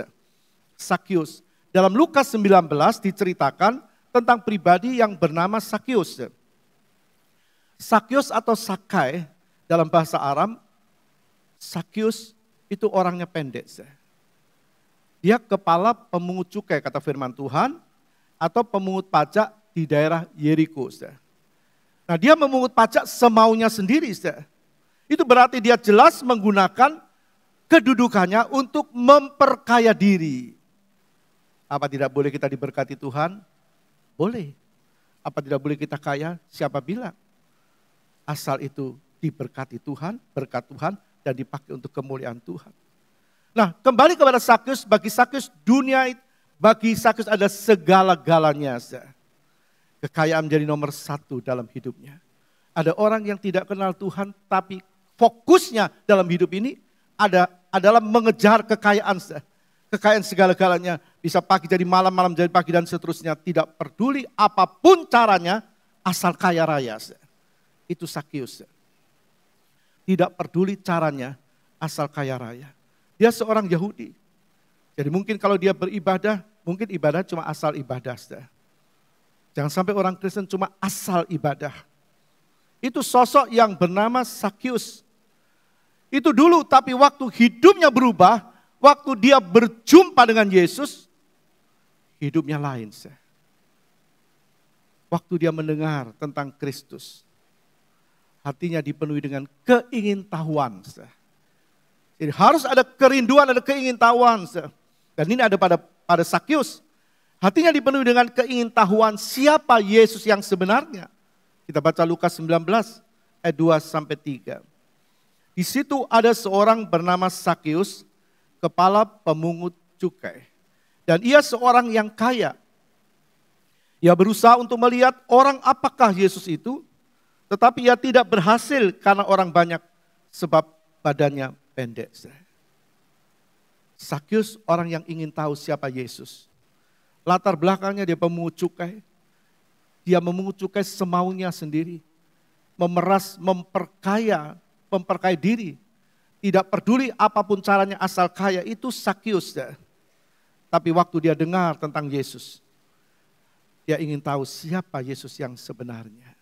Sakius. Dalam Lukas 19 diceritakan tentang pribadi yang bernama Sakius. Sakius atau Sakai dalam bahasa Aram, Sakius itu orangnya pendek. Dia kepala pemungut cukai kata firman Tuhan atau pemungut pajak di daerah Yeriko. Nah dia memungut pajak semaunya sendiri. Itu berarti dia jelas menggunakan kedudukannya untuk memperkaya diri. Apa tidak boleh kita diberkati Tuhan? Boleh. Apa tidak boleh kita kaya? Siapa bilang? Asal itu diberkati Tuhan, berkat Tuhan, dan dipakai untuk kemuliaan Tuhan. Nah kembali kepada Sakius, bagi Sakius dunia, bagi Sakius ada segala-galanya. Kekayaan menjadi nomor satu dalam hidupnya. Ada orang yang tidak kenal Tuhan, tapi fokusnya dalam hidup ini adalah mengejar kekayaan. Kekayaan segala-galanya. Bisa pagi jadi malam, malam jadi pagi dan seterusnya. Tidak peduli apapun caranya, asal kaya raya. Itu Sakius. Tidak peduli caranya, asal kaya raya. Dia seorang Yahudi. Jadi mungkin kalau dia beribadah, mungkin ibadah cuma asal ibadah. Jangan sampai orang Kristen cuma asal ibadah. Itu sosok yang bernama Sakius. Itu dulu, tapi waktu hidupnya berubah, waktu dia berjumpa dengan Yesus, hidupnya lain. Waktu dia mendengar tentang Kristus, hatinya dipenuhi dengan keingintahuan. Jadi harus ada kerinduan, ada keingintahuan. Dan ini ada pada Sakius. Hatinya dipenuhi dengan keingintahuan siapa Yesus yang sebenarnya. Kita baca Lukas 19 ayat 2-3. Di situ ada seorang bernama Sakius, kepala pemungut cukai. Dan ia seorang yang kaya. Ia berusaha untuk melihat orang apakah Yesus itu, tetapi ia tidak berhasil karena orang banyak sebab badannya pendek. Sakius orang yang ingin tahu siapa Yesus. Latar belakangnya dia pemungut cukai. Dia memungut cukai semaunya sendiri. Memeras, memperkaya diri. Tidak peduli apapun caranya asal kaya, itu Sakius. Tapi waktu dia dengar tentang Yesus, dia ingin tahu siapa Yesus yang sebenarnya.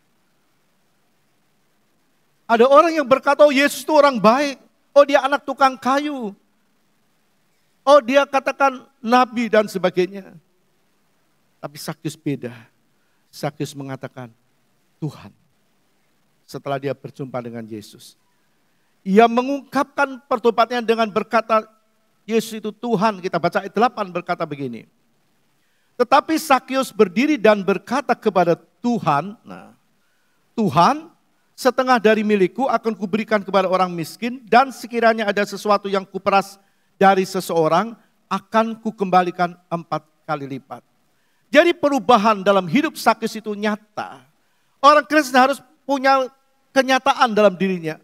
Ada orang yang berkata, oh Yesus itu orang baik. Oh dia anak tukang kayu. Oh dia katakan nabi dan sebagainya. Tapi Sakius beda. Sakius mengatakan, Tuhan. Setelah dia berjumpa dengan Yesus. Ia mengungkapkan pertobatannya dengan berkata, Yesus itu Tuhan. Kita baca ayat 8 berkata begini. Tetapi Sakius berdiri dan berkata kepada Tuhan, Tuhan, setengah dari milikku akan kuberikan kepada orang miskin, dan sekiranya ada sesuatu yang kuperas dari seseorang, akan kukembalikan 4 kali lipat. Jadi perubahan dalam hidup Sakius itu nyata. Orang Kristen harus punya kenyataan dalam dirinya.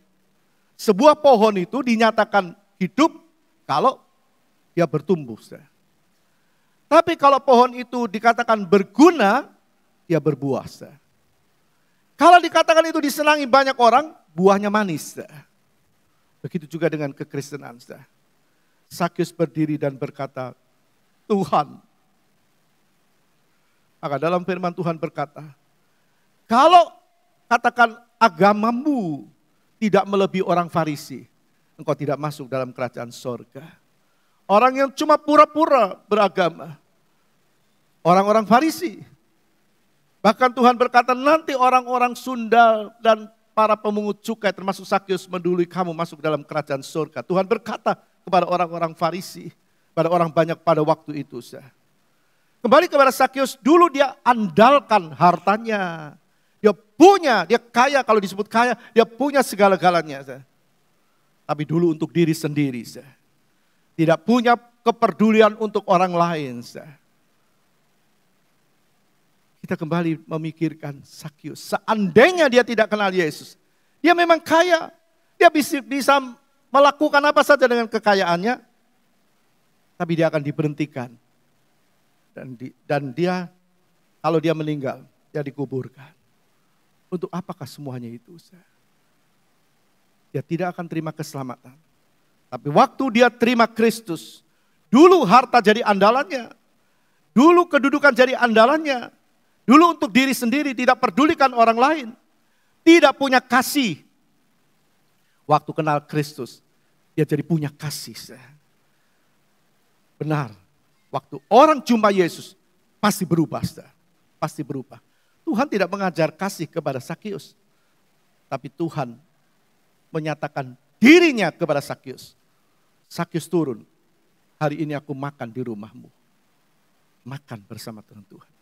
Sebuah pohon itu dinyatakan hidup kalau dia bertumbuh. Tapi kalau pohon itu dikatakan berguna, dia berbuah. Kalau dikatakan itu disenangi banyak orang, buahnya manis. Begitu juga dengan kekristenan. Sakius berdiri dan berkata, Tuhan. Maka dalam firman Tuhan berkata, kalau katakan agamamu tidak melebihi orang Farisi, engkau tidak masuk dalam kerajaan sorga. Orang yang cuma pura-pura beragama, orang-orang Farisi. Bahkan Tuhan berkata nanti orang-orang sundal dan para pemungut cukai termasuk Sakius mendului kamu masuk dalam kerajaan sorga. Tuhan berkata kepada orang-orang Farisi, pada orang banyak pada waktu itu. Kembali kepada Sakius, dulu dia andalkan hartanya. Dia punya, dia kaya, kalau disebut kaya, dia punya segala-galanya. Tapi dulu untuk diri sendiri. Tidak punya kepedulian untuk orang lain. Kita kembali memikirkan Sakius. Seandainya dia tidak kenal Yesus, dia memang kaya. Dia bisa melakukan apa saja dengan kekayaannya, tapi dia akan diberhentikan. Dan dia, kalau dia meninggal, dia dikuburkan. Untuk apakah semuanya itu? Dia tidak akan terima keselamatan. Tapi waktu dia terima Kristus, dulu harta jadi andalannya. Dulu kedudukan jadi andalannya. Dulu untuk diri sendiri, tidak pedulikan orang lain. Tidak punya kasih. Waktu kenal Kristus, dia jadi punya kasih. Benar. Waktu orang jumpa Yesus, pasti berubah. Pasti berubah. Tuhan tidak mengajar kasih kepada Sakius. Tapi Tuhan menyatakan dirinya kepada Sakius. Sakius turun, hari ini aku makan di rumahmu. Makan bersama Tuhan.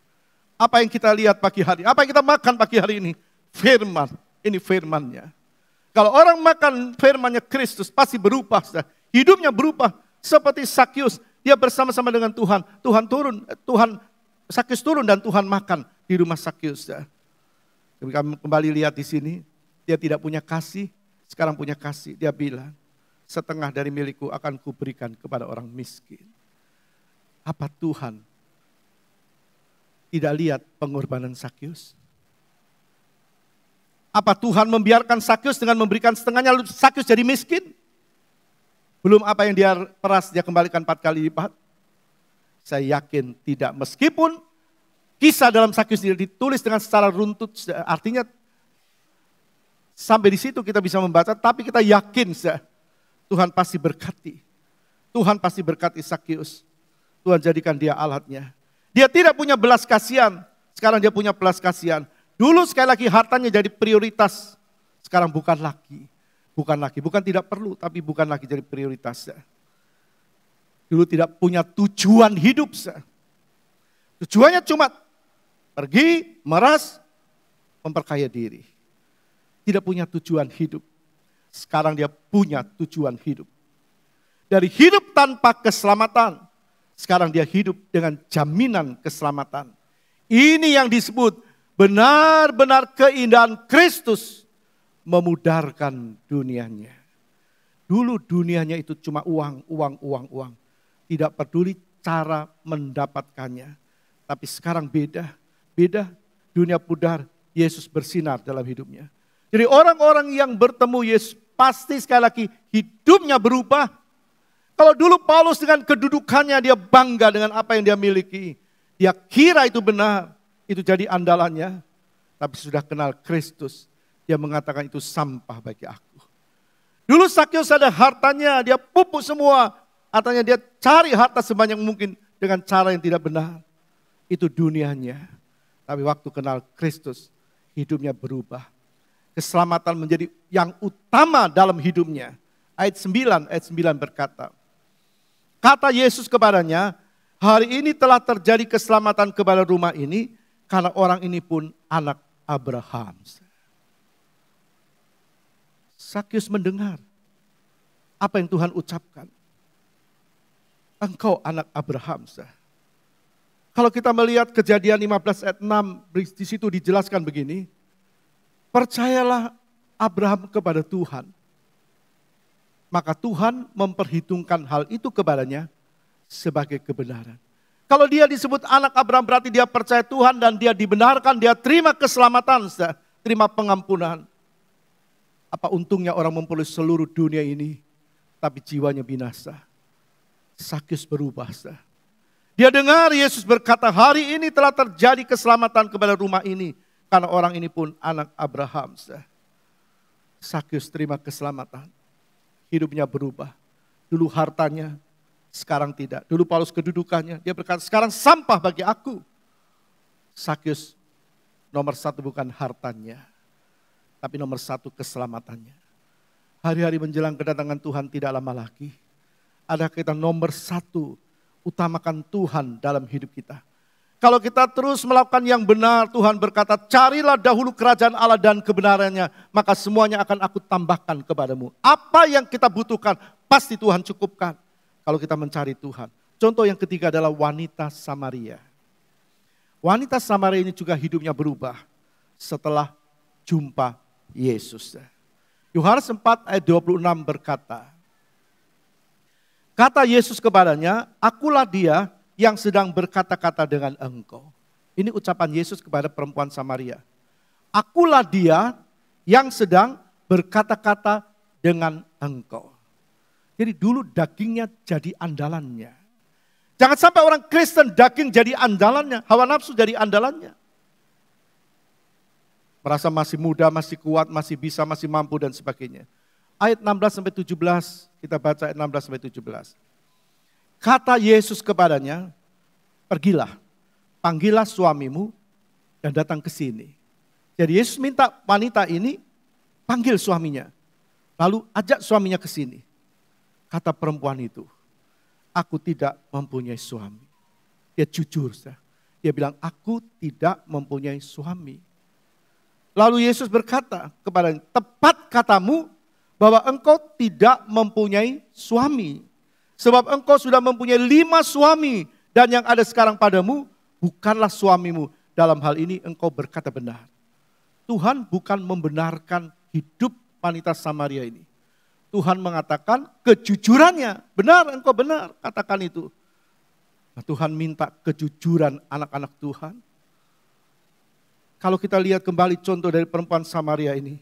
Apa yang kita lihat pagi hari? Apa yang kita makan pagi hari ini? Firman, ini firmannya. Kalau orang makan firmannya Kristus, pasti berubah. Hidupnya berubah seperti Sakius. Dia bersama-sama dengan Tuhan. Sakius turun dan Tuhan makan di rumah Sakius. Kami kembali lihat di sini, Dia tidak punya kasih, sekarang punya kasih. Dia bilang, setengah dari milikku akan kuberikan kepada orang miskin. Apa Tuhan tidak lihat pengorbanan Sakyus? Apa Tuhan membiarkan Sakyus dengan memberikan setengahnya lalu Sakyus jadi miskin? Belum apa yang dia peras dia kembalikan 4 kali lipat. Saya yakin tidak, meskipun kisah dalam Sakyus ditulis dengan secara runtut, artinya sampai di situ kita bisa membaca, tapi kita yakin Tuhan pasti berkati. Tuhan pasti berkati Sakyus. Tuhan jadikan dia alatnya. Dia tidak punya belas kasihan, sekarang dia punya belas kasihan. Dulu sekali lagi hartanya jadi prioritas, sekarang bukan lagi. Bukan tidak perlu, tapi bukan lagi jadi prioritas. Dulu tidak punya tujuan hidup. Tujuannya cuma pergi, meras, memperkaya diri. Tidak punya tujuan hidup. Sekarang dia punya tujuan hidup. Dari hidup tanpa keselamatan, sekarang dia hidup dengan jaminan keselamatan. Ini yang disebut benar-benar keindahan Kristus memudarkan dunianya. Dulu dunianya itu cuma uang. Tidak peduli cara mendapatkannya. Tapi sekarang beda. Dunia pudar, Yesus bersinar dalam hidupnya. Jadi orang-orang yang bertemu Yesus pasti sekali lagi hidupnya berubah. Kalau dulu Paulus dengan kedudukannya dia bangga dengan apa yang dia miliki. Dia kira itu benar, itu jadi andalannya. Tapi sudah kenal Kristus, dia mengatakan itu sampah bagi aku. Dulu Sakyus ada hartanya, dia pupuk semua. Artinya dia cari harta sebanyak mungkin dengan cara yang tidak benar. Itu dunianya. Tapi waktu kenal Kristus, hidupnya berubah. Keselamatan menjadi yang utama dalam hidupnya. Ayat 9 berkata, kata Yesus kepadanya, hari ini telah terjadi keselamatan kepada rumah ini, karena orang ini pun anak Abraham. Sakyus mendengar apa yang Tuhan ucapkan. Engkau anak Abraham. Kalau kita melihat Kejadian 15 ayat 6, di situ dijelaskan begini. Percayalah Abraham kepada Tuhan. Maka Tuhan memperhitungkan hal itu kepadanya sebagai kebenaran. Kalau dia disebut anak Abraham berarti dia percaya Tuhan dan dia dibenarkan, dia terima keselamatan, terima pengampunan. Apa untungnya orang memperoleh seluruh dunia ini, tapi jiwanya binasa. Sakyus berubah. Dia dengar Yesus berkata, hari ini telah terjadi keselamatan kepada rumah ini, karena orang ini pun anak Abraham. Sakyus terima keselamatan. Hidupnya berubah. Dulu hartanya, sekarang tidak. Dulu Paulus kedudukannya, dia berkata sekarang sampah bagi aku. Sakyus nomor 1 bukan hartanya, tapi nomor 1 keselamatannya. Hari-hari menjelang kedatangan Tuhan tidak lama lagi. Ada kita nomor 1, utamakan Tuhan dalam hidup kita. Kalau kita terus melakukan yang benar, Tuhan berkata, carilah dahulu kerajaan Allah dan kebenarannya, maka semuanya akan aku tambahkan kepadamu. Apa yang kita butuhkan, pasti Tuhan cukupkan. Kalau kita mencari Tuhan. Contoh yang ketiga adalah wanita Samaria. Wanita Samaria ini juga hidupnya berubah setelah jumpa Yesus. Yohanes 4 ayat 26 berkata, kata Yesus kepadanya, akulah dia yang sedang berkata-kata dengan engkau. Ini ucapan Yesus kepada perempuan Samaria. Akulah dia yang sedang berkata-kata dengan engkau. Jadi dulu dagingnya jadi andalannya. Jangan sampai orang Kristen daging jadi andalannya, hawa nafsu jadi andalannya. Merasa masih muda, masih kuat, masih bisa, masih mampu dan sebagainya. Ayat 16-17, kita baca ayat 16-17. Kata Yesus kepadanya, pergilah, panggillah suamimu dan datang ke sini. Jadi Yesus minta wanita ini panggil suaminya. Lalu ajak suaminya ke sini. Kata perempuan itu, aku tidak mempunyai suami. Dia jujur. Dia bilang, aku tidak mempunyai suami. Lalu Yesus berkata kepadanya, tepat katamu bahwa engkau tidak mempunyai suami. Sebab engkau sudah mempunyai 5 suami dan yang ada sekarang padamu bukanlah suamimu. Dalam hal ini engkau berkata benar. Tuhan bukan membenarkan hidup wanita Samaria ini. Tuhan mengatakan kejujurannya, benar engkau benar katakan itu. Nah, Tuhan minta kejujuran anak-anak Tuhan. Kalau kita lihat kembali contoh dari perempuan Samaria ini,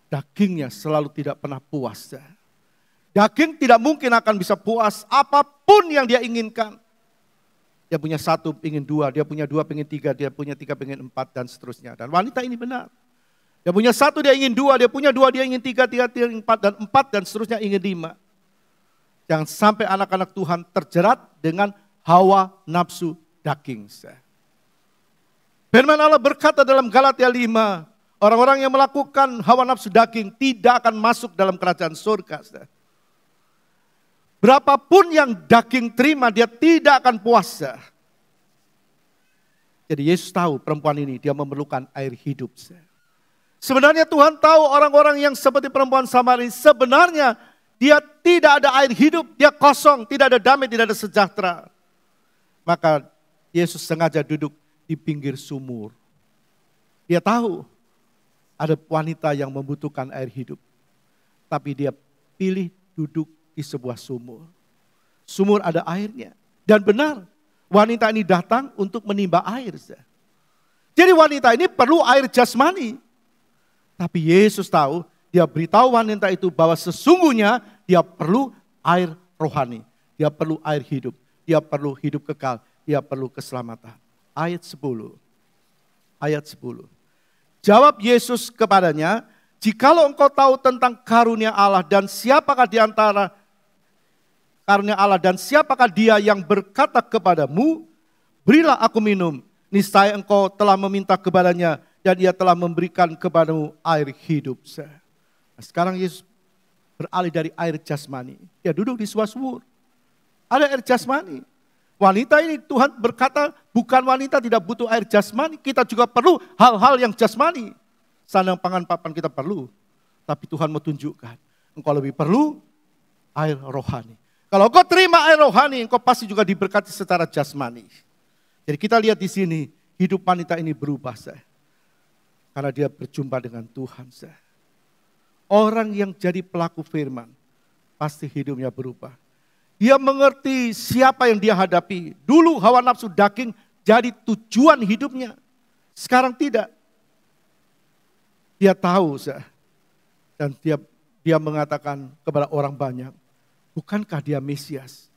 dagingnya selalu tidak pernah puas. Daging tidak mungkin akan bisa puas apapun yang dia inginkan. Dia punya satu, ingin dua, dia punya dua, pengen tiga, dia punya tiga, pengen empat, dan seterusnya. Dan wanita ini benar. Dia punya satu, dia ingin dua, dia punya dua, dia ingin tiga, tiga, empat, dan seterusnya ingin lima. Jangan sampai anak-anak Tuhan terjerat dengan hawa nafsu daging. Firman Allah berkata dalam Galatia 5, orang-orang yang melakukan hawa nafsu daging tidak akan masuk dalam kerajaan surga. Berapapun yang daging terima, dia tidak akan puas. Jadi Yesus tahu perempuan ini, dia memerlukan air hidup. Sebenarnya Tuhan tahu orang-orang yang seperti perempuan Samaria, sebenarnya dia tidak ada air hidup, dia kosong, tidak ada damai, tidak ada sejahtera. Maka Yesus sengaja duduk di pinggir sumur. Dia tahu ada wanita yang membutuhkan air hidup. Tapi dia pilih duduk di sebuah sumur. Sumur ada airnya. Dan benar, wanita ini datang untuk menimba air. Jadi wanita ini perlu air jasmani. Tapi Yesus tahu, dia beritahu wanita itu bahwa sesungguhnya dia perlu air rohani. Dia perlu air hidup. Dia perlu hidup kekal. Dia perlu keselamatan. Ayat 10. Ayat 10. Jawab Yesus kepadanya, jikalau engkau tahu tentang karunia Allah dan siapakah di antara karunia Allah dan siapakah dia yang berkata kepadamu, berilah aku minum. Niscaya engkau telah meminta kepadanya dan ia telah memberikan kepadamu air hidup. Nah, sekarang Yesus beralih dari air jasmani. Dia duduk di sebuah sumur. Ada air jasmani. Wanita ini Tuhan berkata bukan wanita tidak butuh air jasmani. Kita juga perlu hal-hal yang jasmani. Sandang pangan papan kita perlu. Tapi Tuhan mau tunjukkan. Engkau lebih perlu air rohani. Kalau engkau terima air rohani, engkau pasti juga diberkati secara jasmani. Jadi kita lihat di sini, hidup wanita ini berubah. Karena dia berjumpa dengan Tuhan. Orang yang jadi pelaku firman, pasti hidupnya berubah. Dia mengerti siapa yang dia hadapi. Dulu hawa nafsu daging jadi tujuan hidupnya. Sekarang tidak. Dia tahu. Dan dia mengatakan kepada orang banyak, bukankah dia Mesias?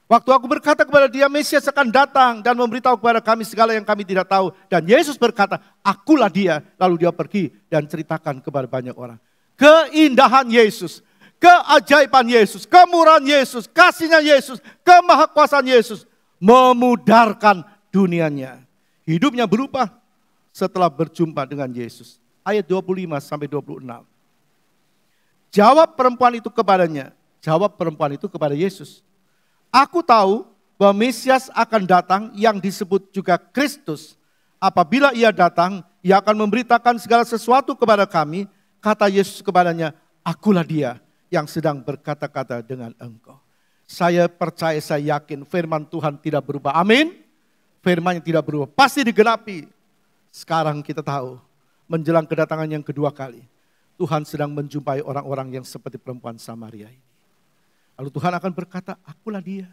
Waktu aku berkata kepada dia, Mesias akan datang dan memberitahu kepada kami segala yang kami tidak tahu. Dan Yesus berkata, akulah dia. Lalu dia pergi dan ceritakan kepada banyak orang. Keindahan Yesus, keajaiban Yesus, kemurahan Yesus, kasihnya Yesus, kemahakuasaan Yesus. Memudarkan dunianya. Hidupnya berubah setelah berjumpa dengan Yesus. Ayat 25 sampai 26. Jawab perempuan itu kepadanya. Jawab perempuan itu kepada Yesus. Aku tahu bahwa Mesias akan datang yang disebut juga Kristus. Apabila ia datang, ia akan memberitakan segala sesuatu kepada kami. Kata Yesus kepadanya, akulah dia yang sedang berkata-kata dengan engkau. Saya percaya, saya yakin firman Tuhan tidak berubah. Amin. Firman yang tidak berubah pasti digenapi. Sekarang kita tahu, menjelang kedatangan yang kedua kali, Tuhan sedang menjumpai orang-orang yang seperti perempuan Samaria ini. Lalu Tuhan akan berkata, akulah dia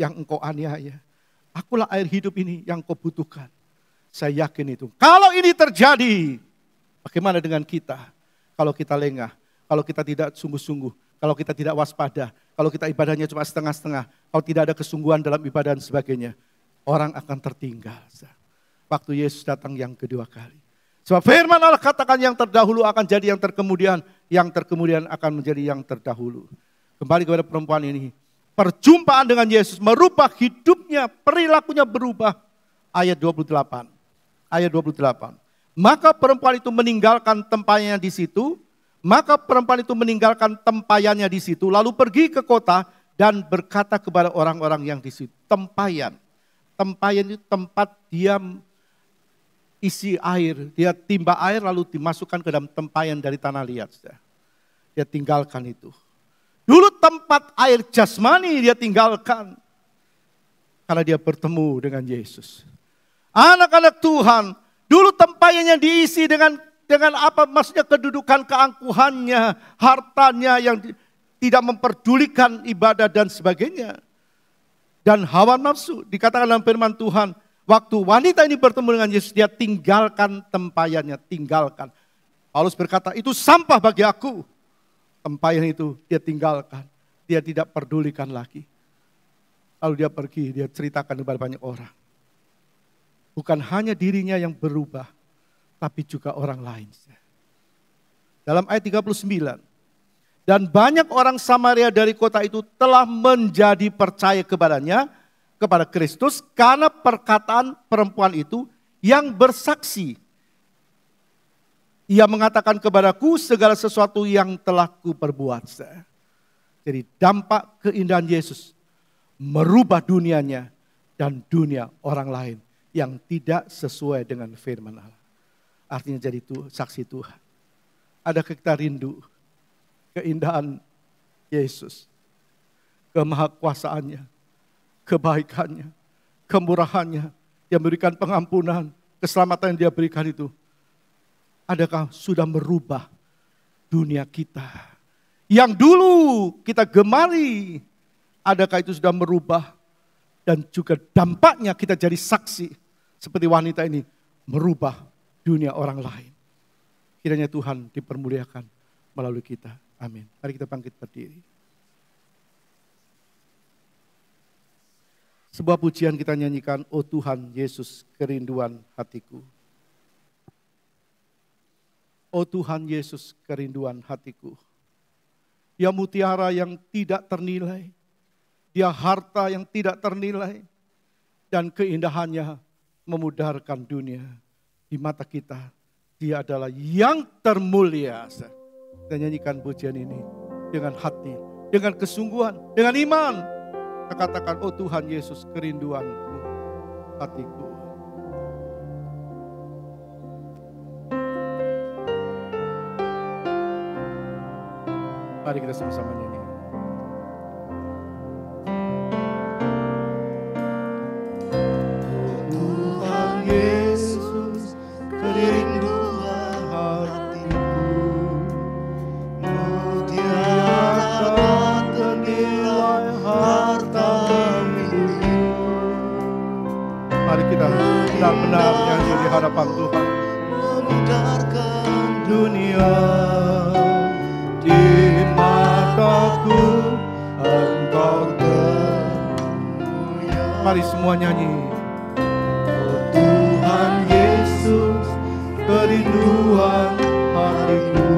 yang engkau aniaya. Akulah air hidup ini yang kau butuhkan. Saya yakin itu. Kalau ini terjadi, bagaimana dengan kita? Kalau kita lengah, kalau kita tidak sungguh-sungguh, kalau kita tidak waspada, kalau kita ibadahnya cuma setengah-setengah, kalau tidak ada kesungguhan dalam ibadah dan sebagainya, orang akan tertinggal. Waktu Yesus datang yang kedua kali. Sebab firman Allah katakan yang terdahulu akan jadi yang terkemudian akan menjadi yang terdahulu. Kembali kepada perempuan ini. Perjumpaan dengan Yesus merubah hidupnya, perilakunya berubah. Ayat 28. Ayat 28. Maka perempuan itu meninggalkan tempayannya di situ. Maka perempuan itu meninggalkan tempayannya di situ. Lalu pergi ke kota dan berkata kepada orang-orang yang di situ. Tempayan. Tempayan itu tempat dia isi air. Dia timba air lalu dimasukkan ke dalam tempayan dari tanah liat. Dia tinggalkan itu. Dulu tempat air jasmani dia tinggalkan. Karena dia bertemu dengan Yesus. Anak-anak Tuhan, dulu tempayannya diisi dengan Dengan apa? Maksudnya kedudukan, keangkuhannya, hartanya yang tidak memperdulikan ibadah dan sebagainya. Dan hawa nafsu, dikatakan dalam firman Tuhan, waktu wanita ini bertemu dengan Yesus, dia tinggalkan tempayannya, tinggalkan. Paulus berkata, itu sampah bagi aku. Tempayan itu dia tinggalkan, dia tidak pedulikan lagi. Lalu dia pergi, dia ceritakan kepada banyak orang. Bukan hanya dirinya yang berubah, tapi juga orang lain. Dalam ayat 39, dan banyak orang Samaria dari kota itu telah menjadi percaya kepadanya, kepada Kristus, karena perkataan perempuan itu yang bersaksi. Ia mengatakan kepadaku segala sesuatu yang telah kuperbuat. Jadi dampak keindahan Yesus merubah dunianya dan dunia orang lain yang tidak sesuai dengan firman Allah. Artinya jadi saksi Tuhan. Adakah kita rindu keindahan Yesus, kemahakuasaannya, kebaikannya, kemurahannya, yang memberikan pengampunan, keselamatan yang dia berikan itu? Adakah sudah merubah dunia kita? Yang dulu kita gemari, adakah itu sudah merubah? Dan juga dampaknya kita jadi saksi, seperti wanita ini, merubah dunia orang lain. Kiranya Tuhan dipermuliakan melalui kita. Amin. Mari kita bangkit berdiri. Sebuah pujian kita nyanyikan, "Oh Tuhan Yesus, kerinduan hatiku." Oh Tuhan Yesus, kerinduan hatiku. Dia mutiara yang tidak ternilai. Dia harta yang tidak ternilai. Dan keindahannya memudarkan dunia. Di mata kita, dia adalah yang termulia. Kita nyanyikan pujian ini dengan hati, dengan kesungguhan, dengan iman. Kita katakan, oh Tuhan Yesus, kerinduanku, hatiku. Mari kita sama-sama nyanyi. Oh Tuhan Yesus, kerinduan hatiku, mutiara ternilai harta milikku. Mari kita benar-benar nyanyi di hadapan Tuhan. Memudarkan dunia. Engkau termulia. Mari semua nyanyi. Oh Tuhan Yesus, kerinduan hatiku,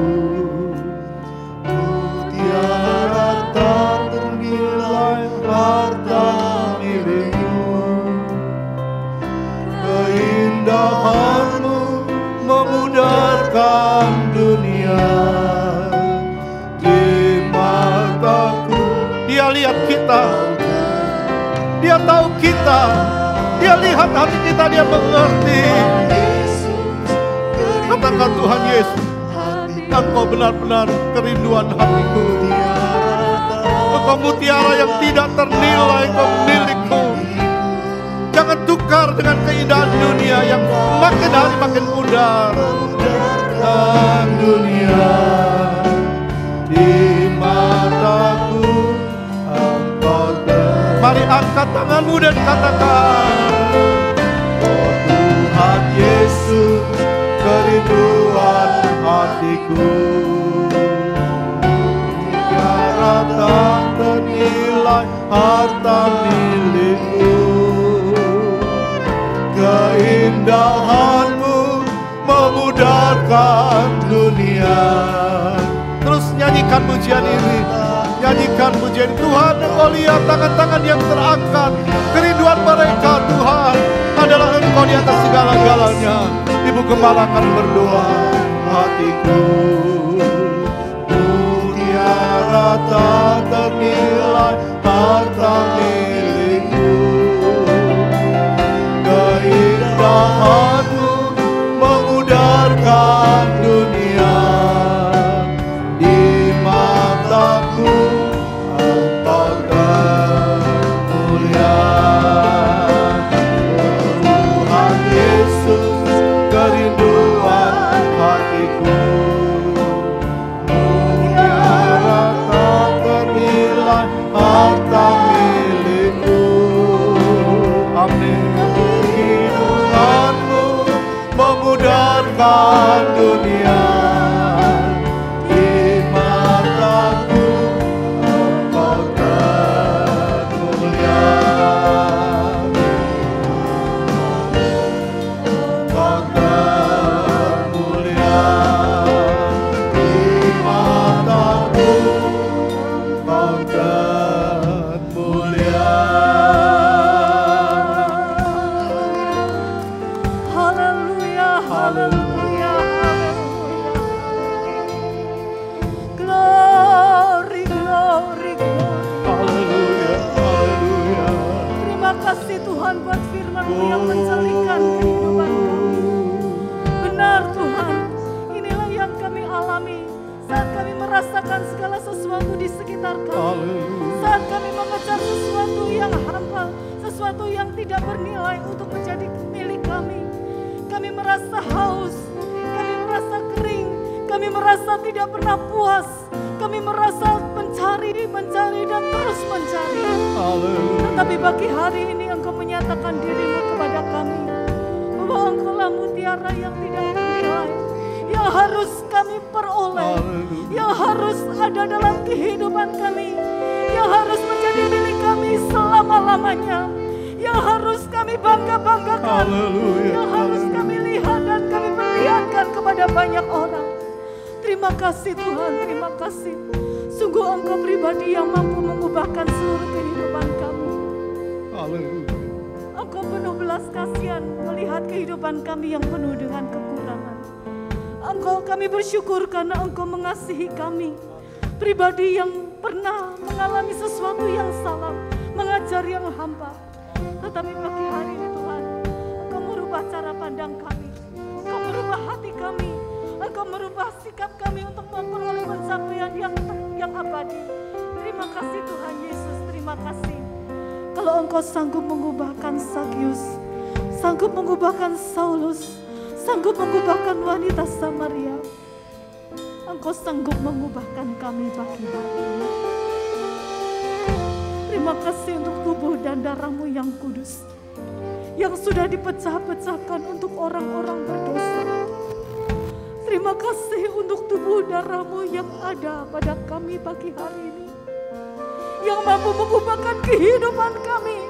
mutiara tak ternilai harta milikku. Keindahanmu memudarkan dunia. Dia lihat kita, dia tahu kita, dia lihat hati kita, dia mengerti. Katakan, Tuhan Yesus, Engkau benar-benar kerinduan hatiku. Engkau mutiara yang tidak ternilai, Engkau milikku. Jangan tukar dengan keindahan dunia yang makin hari makin pudar. Dan dunia di mataku. Mari angkat tanganmu dan katakan, oh Tuhan Yesus, kerinduan hatiku, mutiara tak ternilai harta milikku. Keindahanmu memudarkan dunia. Terus nyanyikan pujian ini. Nyanyikan pujian Tuhan. Engkau lihat tangan-tangan yang terangkat. Kerinduan mereka Tuhan adalah Engkau di atas segala-galanya. Ibu Gembala akan berdoa. Hatiku mutiara tak ternilai harta milikku. Keindahanmu memudarkan dunia. Di mataku Engkau termulia. Oh Tuhan Yesus, kerinduan hatiku. dunia. Di mataku Engkau termulia. Engkau termulia. Di mataku Engkau termulia. Haleluya, haleluya, haleluya. Glory, glory, glory. Haleluya, haleluya. Terima kasih Tuhan buat firman-Mu yang mencarikan kehidupan kami. Benar Tuhan, inilah yang kami alami saat kami merasakan segala sesuatu di sekitar kami. Haleluya. Saat kami mengejar sesuatu yang hampa, sesuatu yang tidak bernilai untuk menjadi milik kami. Kami merasa haus, kami merasa kering, kami merasa tidak pernah puas. Kami merasa mencari dan terus mencari. Haleluya. Tetapi pagi hari ini Engkau menyatakan diri-Mu kepada kami bahwa Engkaulah mutiara yang tidak bernilai, yang harus kami peroleh, Haleluya. yang harus ada dalam kehidupan kami, yang harus menjadi milik kami selama-lamanya, yang harus kami bangga-banggakan, Haleluya. yang harus kami lihat dan kami perlihatkan kepada banyak orang. Terima kasih Tuhan, terima kasih. Sungguh Engkau pribadi yang mampu mengubahkan seluruh kehidupan kami. Haleluya. Engkau penuh belas kasihan melihat kehidupan kami yang penuh dengan kekurangan. Kami bersyukur karena Engkau mengasihi kami. Pribadi yang pernah mengalami sesuatu yang salah, mengajar yang hampa. Tetapi pagi hari ini Tuhan, Engkau merubah cara pandang kami. Engkau merubah hati kami. Engkau merubah sikap kami untuk memperoleh pencapaian yang abadi. Terima kasih Tuhan Yesus, terima kasih. Kalau Engkau sanggup mengubahkan Sakyus, sanggup mengubahkan Saulus, sanggup mengubahkan wanita Samaria, Engkau sanggup mengubahkan kami pagi hari ini. Terima kasih untuk tubuh dan darah-Mu yang kudus, yang sudah dipecah-pecahkan untuk orang-orang berdosa. Terima kasih untuk tubuh darah-Mu yang ada pada kami pagi hari ini, yang mampu mengubahkan kehidupan kami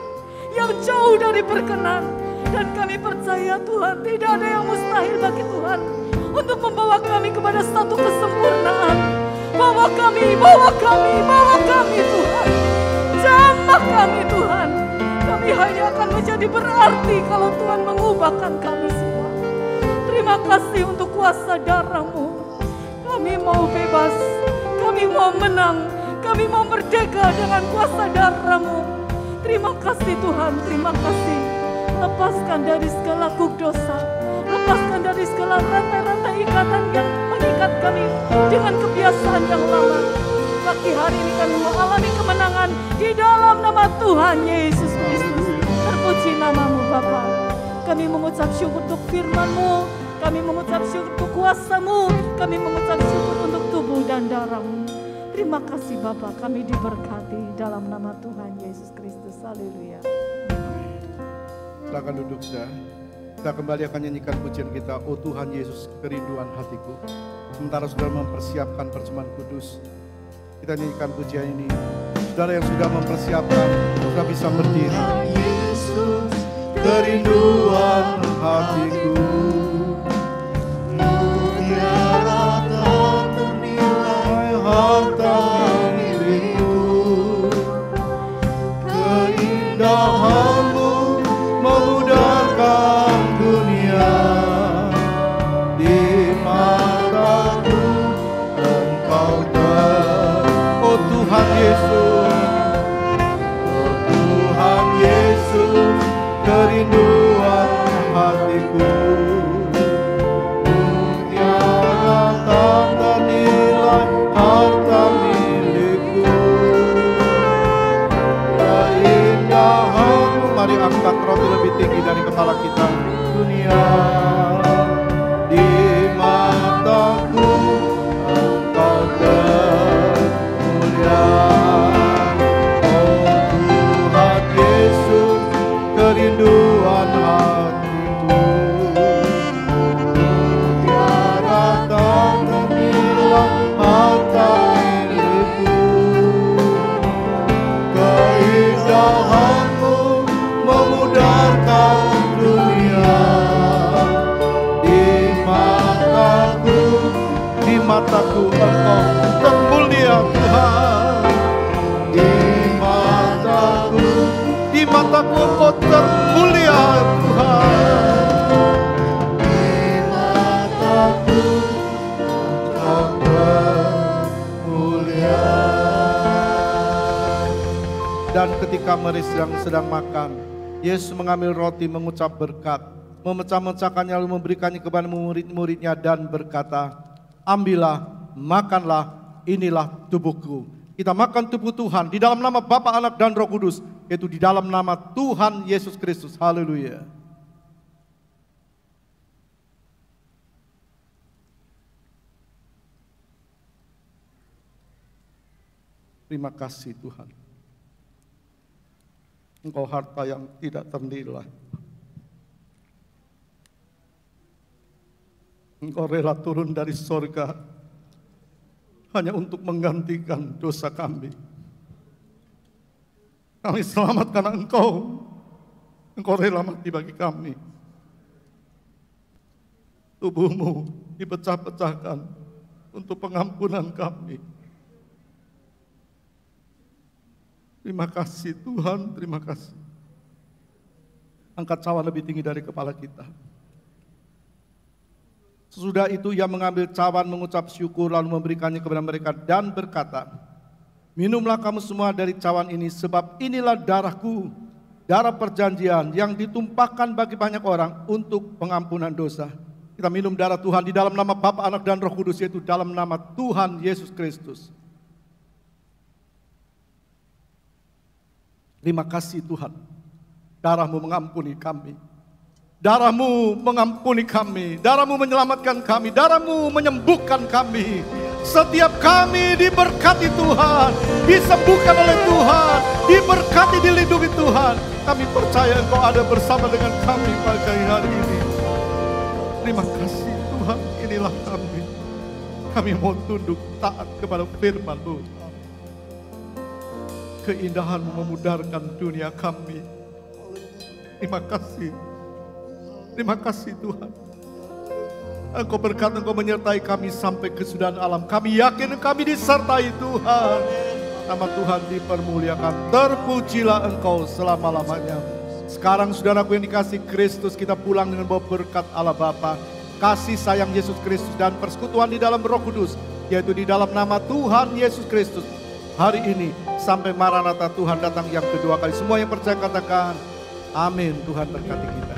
yang jauh dari berkenan. Dan kami percaya Tuhan, tidak ada yang mustahil bagi Tuhan untuk membawa kami kepada satu kesempurnaan. Bawa kami Tuhan. Jamah kami Tuhan. Kami hanya akan menjadi berarti kalau Tuhan mengubahkan kami semua. Terima kasih untuk kuasa darah-Mu. Kami mau bebas, kami mau menang, kami mau merdeka dengan kuasa darah-Mu. Terima kasih Tuhan, terima kasih. Lepaskan dari segala kuk dosa, lepaskan dari segala rantai-rantai ikatan yang mengikat kami dengan kebiasaan yang lama. Pagi hari ini kami mengalami kemenangan di dalam nama Tuhan Yesus Kristus. Terpuji nama-Mu Bapa. Kami mengucap syukur untuk firman-Mu, kami mengucap syukur untuk kuasa-Mu, kami mengucap syukur untuk tubuh dan darah-Mu. Terima kasih Bapa, kami diberkati dalam nama Tuhan Yesus Kristus. Haleluya. Silakan duduk saudara. Kita kembali akan nyanyikan pujian kita, Oh Tuhan Yesus kerinduan hatiku. Sementara saudara mempersiapkan persembahan kudus, kita nyanyikan pujian ini. Saudara yang sudah mempersiapkan, sudah bisa berdiri. Yesus kerinduan hatiku, mutiara tak ternilai harta milikku. Keindahan-Mu memudahkan dunia, di mataku Engkau oh Tuhan Yesus, oh Tuhan Yesus kerinduan hatiku. Mutiara tak ternilai harta milikku. Keindahan-Mu, mari angkat roti lebih tinggi dari kepala kita. Dunia, di mataku Engkau termulia. Oh Tuhan Yesus kerinduan hatiku. Mutiara Engkau termulia Tuhan. Dan ketika mereka sedang makan, Yesus mengambil roti, mengucap berkat, memecah-mecahkannya lalu memberikannya kepada murid-muridnya dan berkata, ambillah, makanlah, inilah tubuhku. Kita makan tubuh Tuhan di dalam nama Bapa, Anak, dan Roh Kudus, yaitu di dalam nama Tuhan Yesus Kristus. Haleluya. Terima kasih Tuhan. Engkau harta yang tidak ternilai. Engkau rela turun dari sorga hanya untuk menggantikan dosa kami. Kami selamat karena Engkau rela mati bagi kami. Tubuhmu dipecah-pecahkan untuk pengampunan kami. Terima kasih Tuhan, terima kasih. Angkat cawan lebih tinggi dari kepala kita. Sesudah itu ia mengambil cawan, mengucap syukur, lalu memberikannya kepada mereka dan berkata, minumlah kamu semua dari cawan ini, sebab inilah darahku, darah perjanjian yang ditumpahkan bagi banyak orang untuk pengampunan dosa. Kita minum darah Tuhan di dalam nama Bapa, Anak, dan Roh Kudus, yaitu dalam nama Tuhan Yesus Kristus. Terima kasih Tuhan, darah-Mu mengampuni kami. Darah-Mu mengampuni kami, darah-Mu menyelamatkan kami, darah-Mu menyembuhkan kami. Setiap kami diberkati Tuhan, disembuhkan oleh Tuhan, diberkati, dilindungi Tuhan. Kami percaya Engkau ada bersama dengan kami pagi hari ini. Terima kasih Tuhan, inilah kami. Kami mau tunduk taat kepada firman-Mu. Keindahan-Mu memudarkan dunia kami. Terima kasih. Terima kasih Tuhan. Engkau berkata Engkau menyertai kami sampai kesudahan alam. Kami yakin kami disertai Tuhan. Nama Tuhan dipermuliakan. Terpujilah Engkau selama-lamanya. Sekarang saudaraku yang dikasih Kristus, kita pulang dengan bawa berkat Allah Bapa, kasih sayang Yesus Kristus, dan persekutuan di dalam Roh Kudus, yaitu di dalam nama Tuhan Yesus Kristus. Hari ini sampai Maranatha Tuhan datang yang kedua kali. Semua yang percaya katakan amin. Tuhan berkati kita.